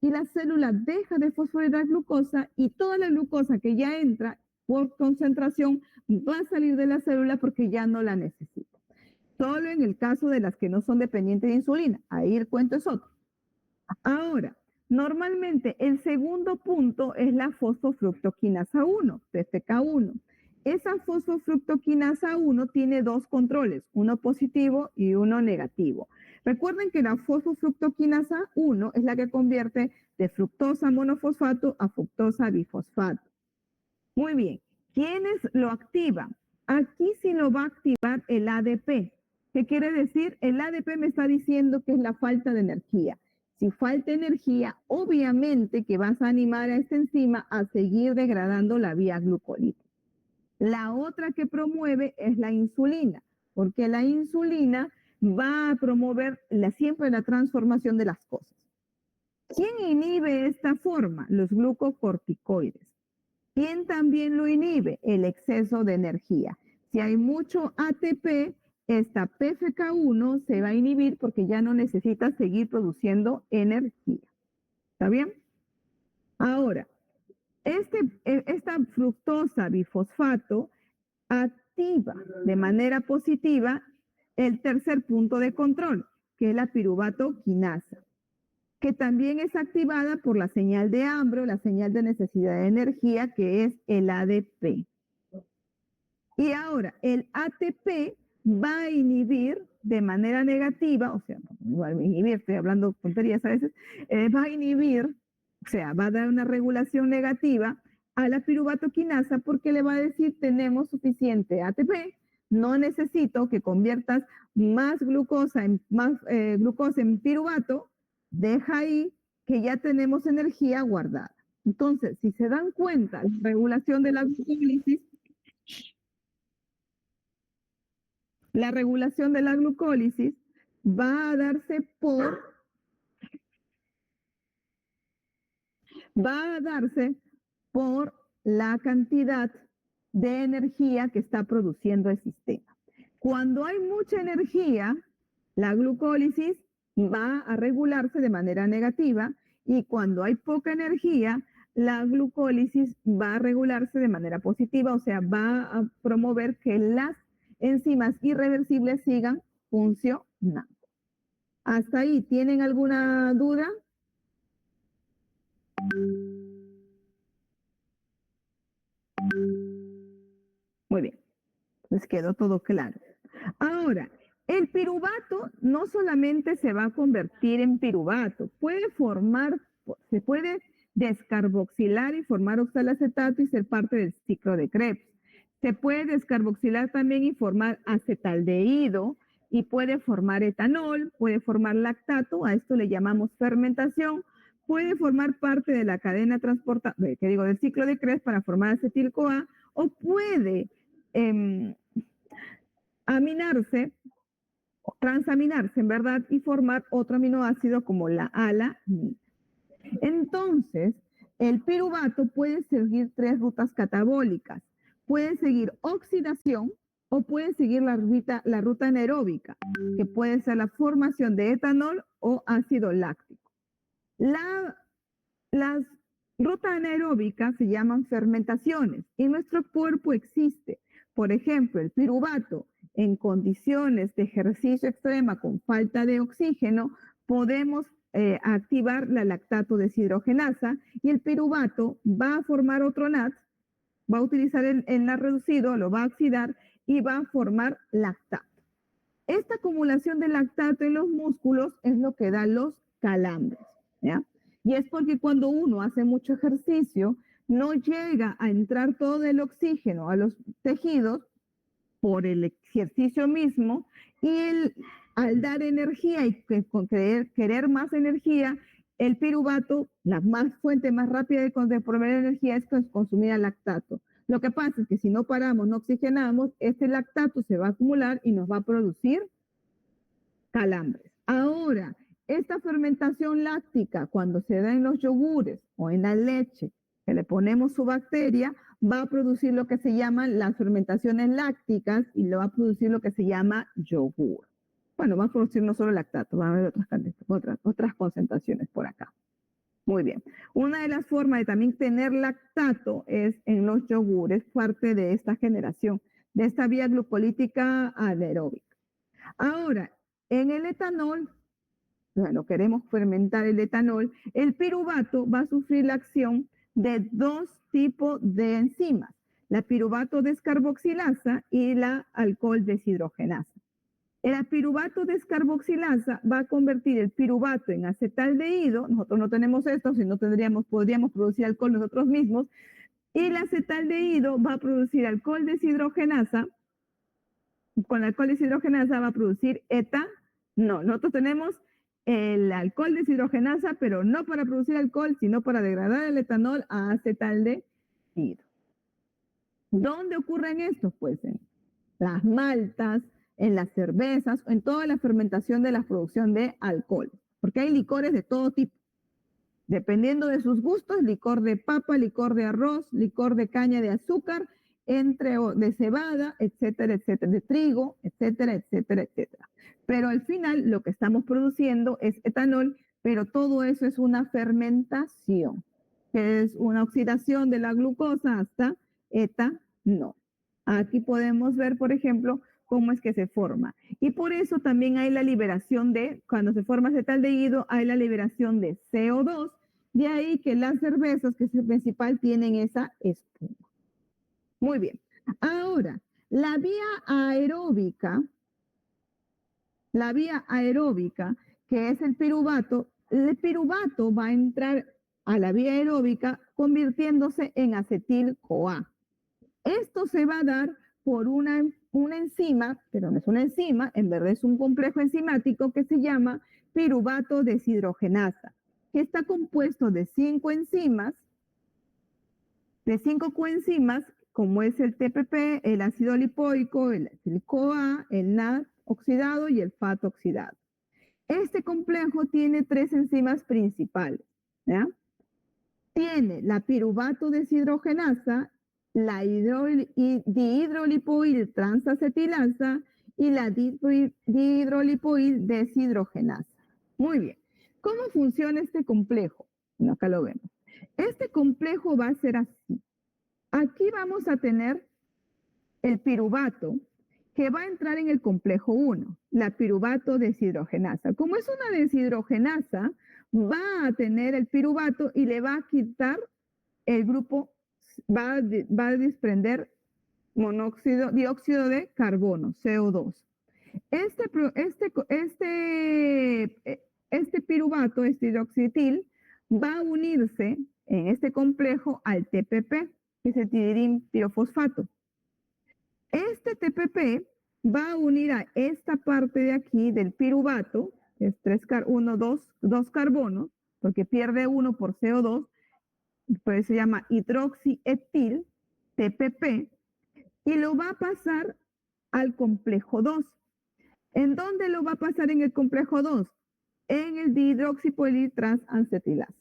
Y la célula deja de fosforilar glucosa y toda la glucosa que ya entra por concentración va a salir de la célula porque ya no la necesita. Solo en el caso de las que no son dependientes de insulina. Ahí el cuento es otro. Ahora, normalmente el segundo punto es la fosfofructoquinasa 1, PFK1. Esa fosfofructoquinasa 1 tiene 2 controles, uno positivo y uno negativo. Recuerden que la fosfofructoquinasa 1 es la que convierte de fructosa monofosfato a fructosa bifosfato. Muy bien. ¿Quiénes lo activan? Aquí sí lo va a activar el ADP. ¿Qué quiere decir? El ADP me está diciendo que es la falta de energía. Si falta energía, obviamente que vas a animar a esta enzima a seguir degradando la vía glucolítica. La otra que promueve es la insulina, porque la insulina va a promover siempre la transformación de las cosas. ¿Quién inhibe esta forma? Los glucocorticoides. ¿Quién también lo inhibe? El exceso de energía. Si hay mucho ATP, esta PFK1 se va a inhibir porque ya no necesita seguir produciendo energía. ¿Está bien? Ahora, esta fructosa bifosfato activa de manera positiva el tercer punto de control, que es la piruvatoquinasa, que también es activada por la señal de hambre, la señal de necesidad de energía, que es el ADP. Y ahora, el ATP va a inhibir de manera negativa, o sea, igual inhibir, estoy hablando tonterías a veces, va a inhibir O sea, va a dar una regulación negativa a la piruvatoquinasa porque le va a decir tenemos suficiente ATP, no necesito que conviertas más glucosa en piruvato, deja ahí que ya tenemos energía guardada. Entonces, si se dan cuenta, la regulación de la glucólisis, va a darse por la cantidad de energía que está produciendo el sistema. Cuando hay mucha energía, la glucólisis va a regularse de manera negativa y cuando hay poca energía, la glucólisis va a regularse de manera positiva, o sea, va a promover que las enzimas irreversibles sigan funcionando. ¿Hasta ahí tienen alguna duda? Muy bien, les quedó todo claro. Ahora, el piruvato no solamente se va a convertir en piruvato, se puede descarboxilar y formar oxalacetato y ser parte del ciclo de Krebs. Se puede descarboxilar también y formar acetaldehído y puede formar etanol, puede formar lactato, a esto le llamamos fermentación, puede formar parte de la cadena del ciclo de Krebs para formar acetil-CoA o puede transaminarse, en verdad, y formar otro aminoácido como la alanina. Entonces, el piruvato puede seguir 3 rutas catabólicas. Puede seguir oxidación o puede seguir la ruta anaeróbica, que puede ser la formación de etanol o ácido láctico. Las rutas anaeróbicas se llaman fermentaciones y en nuestro cuerpo existe, por ejemplo, el piruvato en condiciones de ejercicio extrema con falta de oxígeno, podemos activar la lactato deshidrogenasa y el piruvato va a formar otro NAT, va a utilizar el NAT reducido, lo va a oxidar y va a formar lactato. Esta acumulación de lactato en los músculos es lo que da los calambres, ¿ya? Y es porque cuando uno hace mucho ejercicio, no llega a entrar todo el oxígeno a los tejidos por el ejercicio mismo y al dar energía y querer más energía, el piruvato, la fuente más rápida de proveer energía es consumir el lactato. Lo que pasa es que si no paramos, no oxigenamos, este lactato se va a acumular y nos va a producir calambres. Ahora, esta fermentación láctica, cuando se da en los yogures o en la leche, que le ponemos su bacteria, va a producir lo que se llaman las fermentaciones lácticas y lo va a producir lo que se llama yogur. Bueno, va a producir no solo lactato, va a haber otras concentraciones por acá. Muy bien. Una de las formas de también tener lactato es en los yogures, parte de esta generación, de esta vía glucolítica anaeróbica. Ahora, en el etanol, bueno, queremos fermentar el etanol, el piruvato va a sufrir la acción de 2 tipos de enzimas, la piruvato descarboxilasa y la alcohol deshidrogenasa. El piruvato descarboxilasa va a convertir el piruvato en acetaldehído, nosotros no tenemos esto, si no podríamos producir alcohol nosotros mismos, y el acetaldehído va a producir alcohol deshidrogenasa, con la alcohol deshidrogenasa va a producir etanol. Nosotros tenemos el alcohol deshidrogenasa, pero no para producir alcohol, sino para degradar el etanol a acetaldehído. ¿Dónde ocurren estos? Pues en las maltas, en las cervezas, en toda la fermentación de la producción de alcohol, porque hay licores de todo tipo. Dependiendo de sus gustos, licor de papa, licor de arroz, licor de caña de azúcar, de cebada, etcétera, etcétera, de trigo, etcétera, etcétera, etcétera. Pero al final lo que estamos produciendo es etanol, pero todo eso es una fermentación, que es una oxidación de la glucosa hasta etanol. Aquí podemos ver, por ejemplo, cómo es que se forma. Y por eso también hay la liberación cuando se forma acetaldehído, hay la liberación de CO2, de ahí que las cervezas, que es el principal, tienen esa espuma. Muy bien. Ahora, la vía aeróbica, que es el piruvato va a entrar a la vía aeróbica, convirtiéndose en acetil-CoA. Esto se va a dar por una enzima, pero no es una enzima, en verdad es un complejo enzimático que se llama piruvato deshidrogenasa, que está compuesto de 5 enzimas, de 5 coenzimas, como es el TPP, el ácido lipoico, el CoA, el NAD oxidado y el FAT oxidado. Este complejo tiene 3 enzimas principales, ¿ya? Tiene la piruvato deshidrogenasa, la dihidrolipoil transacetilasa y la dihidrolipoil deshidrogenasa. Muy bien. ¿Cómo funciona este complejo? Bueno, acá lo vemos. Este complejo va a ser así. Aquí vamos a tener el piruvato que va a entrar en el complejo 1, la piruvato deshidrogenasa. Como es una deshidrogenasa, va a tener el piruvato y le va a quitar el grupo, va a desprender dióxido de carbono, CO2. Este piruvato, este hidroxitil, va a unirse en este complejo al TPP, que es el tirirín pirofosfato. Este TPP va a unir a esta parte de aquí del piruvato, que es 2 carbonos, porque pierde 1 por CO2, por eso se llama hidroxietil, TPP, y lo va a pasar al complejo 2. ¿En dónde lo va a pasar en el complejo 2? En el dihidroxipolil transacetilasa.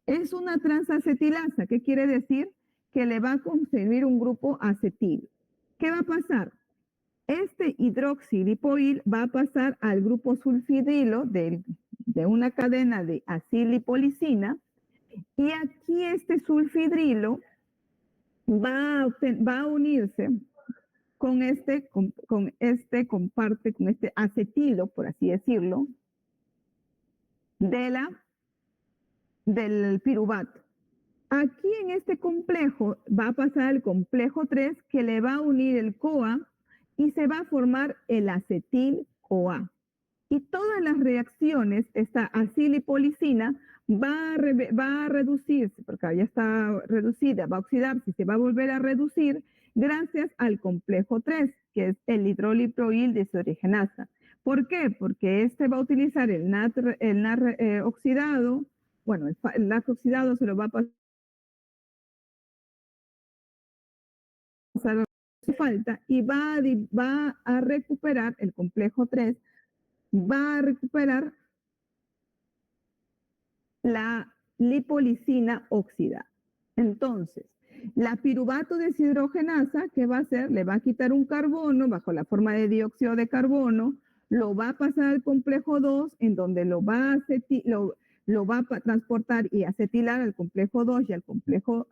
Es una transacetilasa, ¿qué quiere decir? Que le va a conseguir un grupo acetil. ¿Qué va a pasar? Este hidroxilipoil va a pasar al grupo sulfidrilo de una cadena de acilipolicina y aquí este sulfidrilo va a unirse con este acetilo, por así decirlo, del piruvato. Aquí en este complejo va a pasar al complejo 3 que le va a unir el CoA y se va a formar el acetil-CoA. Y todas las reacciones, esta acilipolicina va a reducirse, porque ya está reducida, va a oxidarse y se va a volver a reducir gracias al complejo 3, que es el hidroliproil deshidrogenasa. ¿Por qué? Porque este va a utilizar el NAT oxidado, bueno, el NAT oxidado se lo va a pasar su falta y va a recuperar el complejo 3, va a recuperar la lipolicina oxidada. Entonces, la piruvato deshidrogenasa, ¿qué va a hacer? Le va a quitar un carbono bajo la forma de dióxido de carbono, lo va a pasar al complejo 2, en donde lo va a transportar y acetilar al complejo 2 y al complejo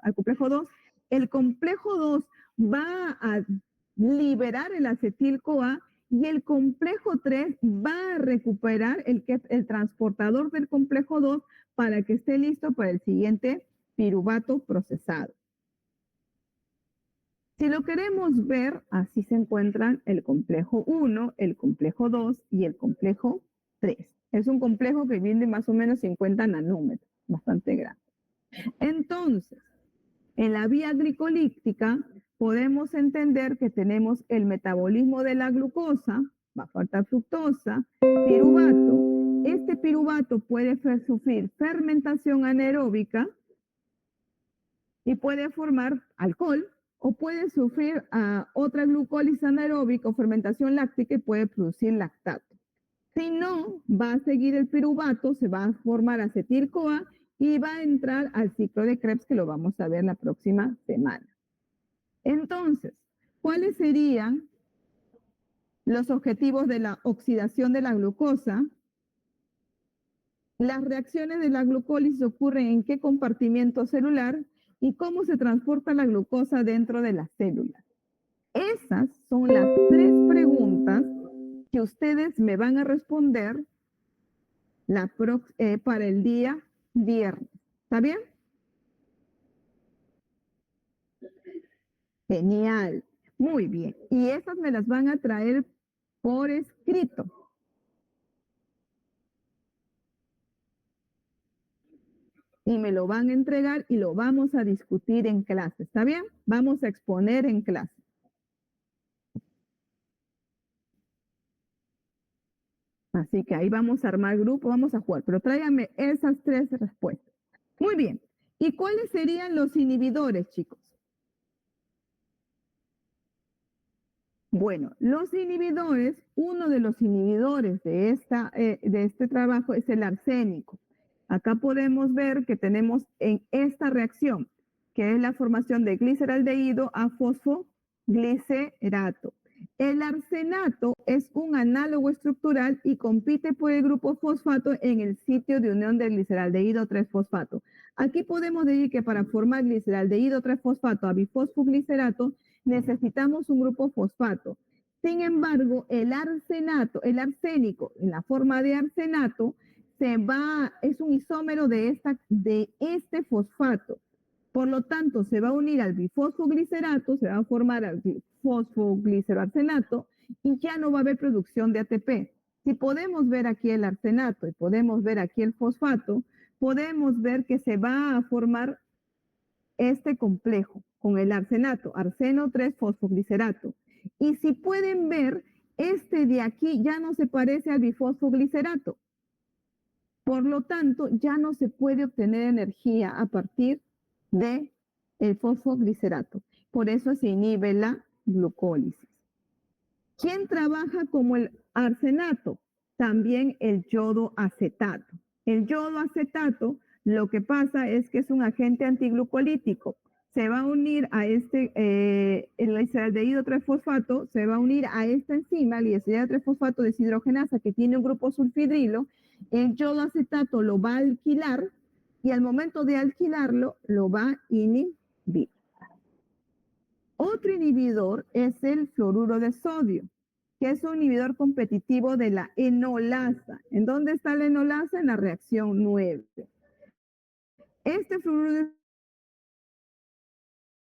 2. El complejo 2 va a liberar el acetil-CoA y el complejo 3 va a recuperar el transportador del complejo 2 para que esté listo para el siguiente piruvato procesado. Si lo queremos ver, así se encuentran el complejo 1, el complejo 2 y el complejo 3. Es un complejo que mide más o menos 50 nanómetros, bastante grande. Entonces, en la vía glicolítica podemos entender que tenemos el metabolismo de la glucosa, va a faltar fructosa, piruvato. Este piruvato puede sufrir fermentación anaeróbica y puede formar alcohol, o puede sufrir otra glucólisis anaeróbica o fermentación láctica y puede producir lactato. Si no, va a seguir el piruvato, se va a formar acetil-CoA y va a entrar al ciclo de Krebs, que lo vamos a ver la próxima semana. Entonces, ¿cuáles serían los objetivos de la oxidación de la glucosa? Las reacciones de la glucólisis ocurren en qué compartimiento celular y cómo se transporta la glucosa dentro de las células. Esas son las 3 preguntas que ustedes me van a responder para el día viernes. ¿Está bien? Genial. Muy bien. Y esas me las van a traer por escrito. y me lo van a entregar y lo vamos a discutir en clase. ¿Está bien? Vamos a exponer en clase. Así que ahí vamos a armar grupo, vamos a jugar, pero tráiganme esas 3 respuestas. Muy bien. ¿Y cuáles serían los inhibidores, chicos? Bueno, los inhibidores, uno de los inhibidores de este trabajo es el arsénico. Acá podemos ver que tenemos en esta reacción, que es la formación de gliceraldehído a fosfoglicerato. El arsenato es un análogo estructural y compite por el grupo fosfato en el sitio de unión del gliceraldehído 3-fosfato. Aquí podemos decir que para formar gliceraldehído 3-fosfato a bifosfoglicerato necesitamos un grupo fosfato. Sin embargo, el arsénico, en la forma de arsenato, es un isómero de este fosfato. Por lo tanto, se va a unir al bifosfoglicerato, se va a formar al fosfogliceroarsenato y ya no va a haber producción de ATP. Si podemos ver aquí el arsenato y podemos ver aquí el fosfato, podemos ver que se va a formar este complejo con el arsenato, arseno 3-fosfoglicerato. Y si pueden ver, este de aquí ya no se parece al bifosfoglicerato. Por lo tanto, ya no se puede obtener energía a partir de el fosfoglicerato. Por eso se inhibe la glucólisis. ¿Quién trabaja como el arsenato? También el yodo acetato. El yodo acetato, lo que pasa es que es un agente antiglucolítico. Se va a unir a el gliceraldehído 3-fosfato, se va a unir a esta enzima, el gliceraldehído 3-fosfato deshidrogenasa, que tiene un grupo sulfidrilo. El yodo acetato lo va a alquilar y al momento de alquilarlo lo va a inhibir. Otro inhibidor es el fluoruro de sodio, que es un inhibidor competitivo de la enolasa. ¿En dónde está la enolasa? En la reacción 9. Este fluoruro de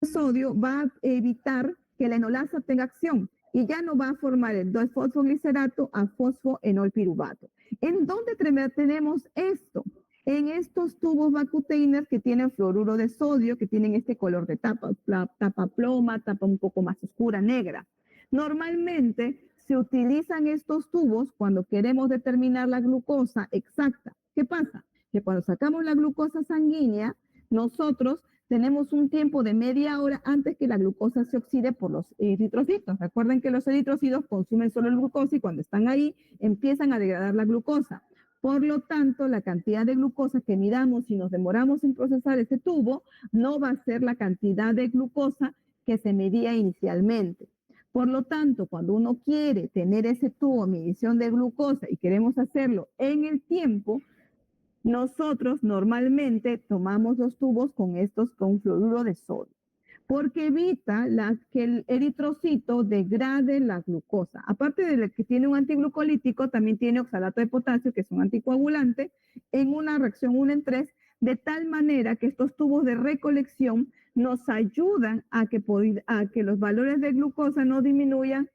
sodio va a evitar que la enolasa tenga acción y ya no va a formar el 2-fosfoglicerato a fosfoenolpiruvato. ¿En dónde tenemos esto? En estos tubos Vacutainer que tienen fluoruro de sodio, que tienen este color de tapa ploma, tapa un poco más oscura, negra. Normalmente se utilizan estos tubos cuando queremos determinar la glucosa exacta. ¿Qué pasa? Que cuando sacamos la glucosa sanguínea, nosotros tenemos un tiempo de media hora antes que la glucosa se oxide por los eritrocitos. Recuerden que los eritrocitos consumen solo el glucosa y cuando están ahí empiezan a degradar la glucosa. Por lo tanto, la cantidad de glucosa que midamos si nos demoramos en procesar ese tubo no va a ser la cantidad de glucosa que se medía inicialmente. Por lo tanto, cuando uno quiere tener ese tubo de medición de glucosa y queremos hacerlo en el tiempo, nosotros normalmente tomamos los tubos con fluoruro de sodio, porque evita que el eritrocito degrade la glucosa. Aparte de que tiene un antiglucolítico, también tiene oxalato de potasio, que es un anticoagulante, en una reacción 1 en 3, de tal manera que estos tubos de recolección nos ayudan a que los valores de glucosa no disminuyan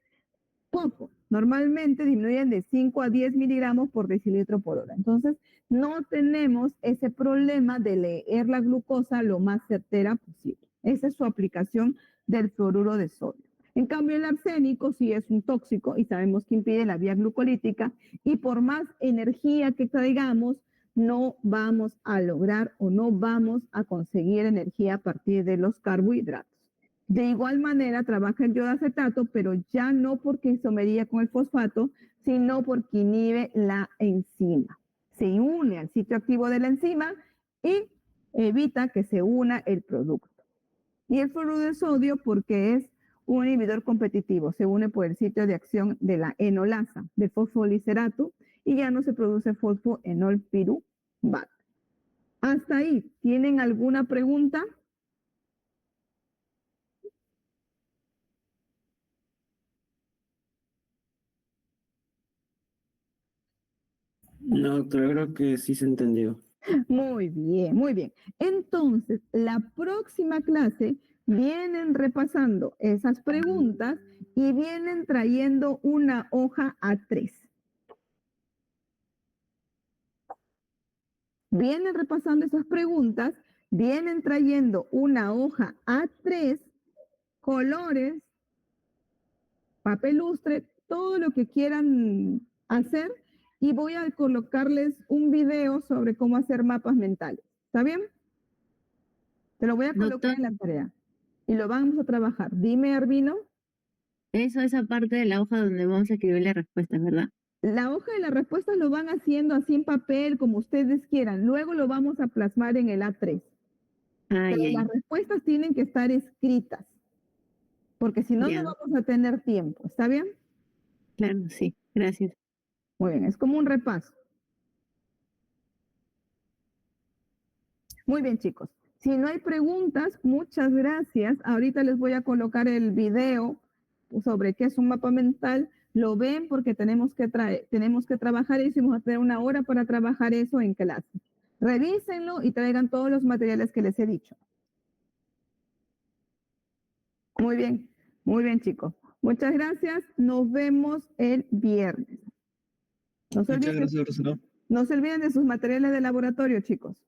poco. Normalmente disminuyen de 5 a 10 miligramos por decilitro por hora. Entonces, no tenemos ese problema de leer la glucosa lo más certera posible. Esa es su aplicación del fluoruro de sodio. En cambio, el arsénico sí es un tóxico y sabemos que impide la vía glucolítica y por más energía que traigamos, no vamos a lograr o no vamos a conseguir energía a partir de los carbohidratos. De igual manera trabaja el yodo acetato, pero ya no porque isomería con el fosfato, sino porque inhibe la enzima. Se une al sitio activo de la enzima y evita que se una el producto. Y el fluoruro de sodio porque es un inhibidor competitivo, se une por el sitio de acción de la enolasa, del fosfolicerato, y ya no se produce fosfoenolpiruvato. Hasta ahí, ¿tienen alguna pregunta? No, doctora, creo que sí se entendió. Muy bien, muy bien. Entonces, la próxima clase vienen repasando esas preguntas y vienen trayendo una hoja A3. vienen repasando esas preguntas, vienen trayendo una hoja A3, colores, papel lustre, todo lo que quieran hacer y voy a colocarles un video sobre cómo hacer mapas mentales. ¿Está bien? Te lo voy a colocar en la tarea y lo vamos a trabajar. Dime, Arvino. Esa parte de la hoja donde vamos a escribir las respuestas, ¿verdad? La hoja de las respuestas lo van haciendo así en papel, como ustedes quieran. Luego lo vamos a plasmar en el A3. Pero las respuestas tienen que estar escritas, porque si no, no vamos a tener tiempo. ¿Está bien? Claro, sí. Gracias. Muy bien, es como un repaso. Muy bien, chicos. Si no hay preguntas, muchas gracias. Ahorita les voy a colocar el video sobre qué es un mapa mental. Lo ven porque tenemos que trabajar eso y vamos a tener 1 hora para trabajar eso en clase. Revísenlo y traigan todos los materiales que les he dicho. Muy bien, chicos. Muchas gracias. Nos vemos el viernes. Muchas gracias, profesora. No se olviden de sus materiales de laboratorio, chicos.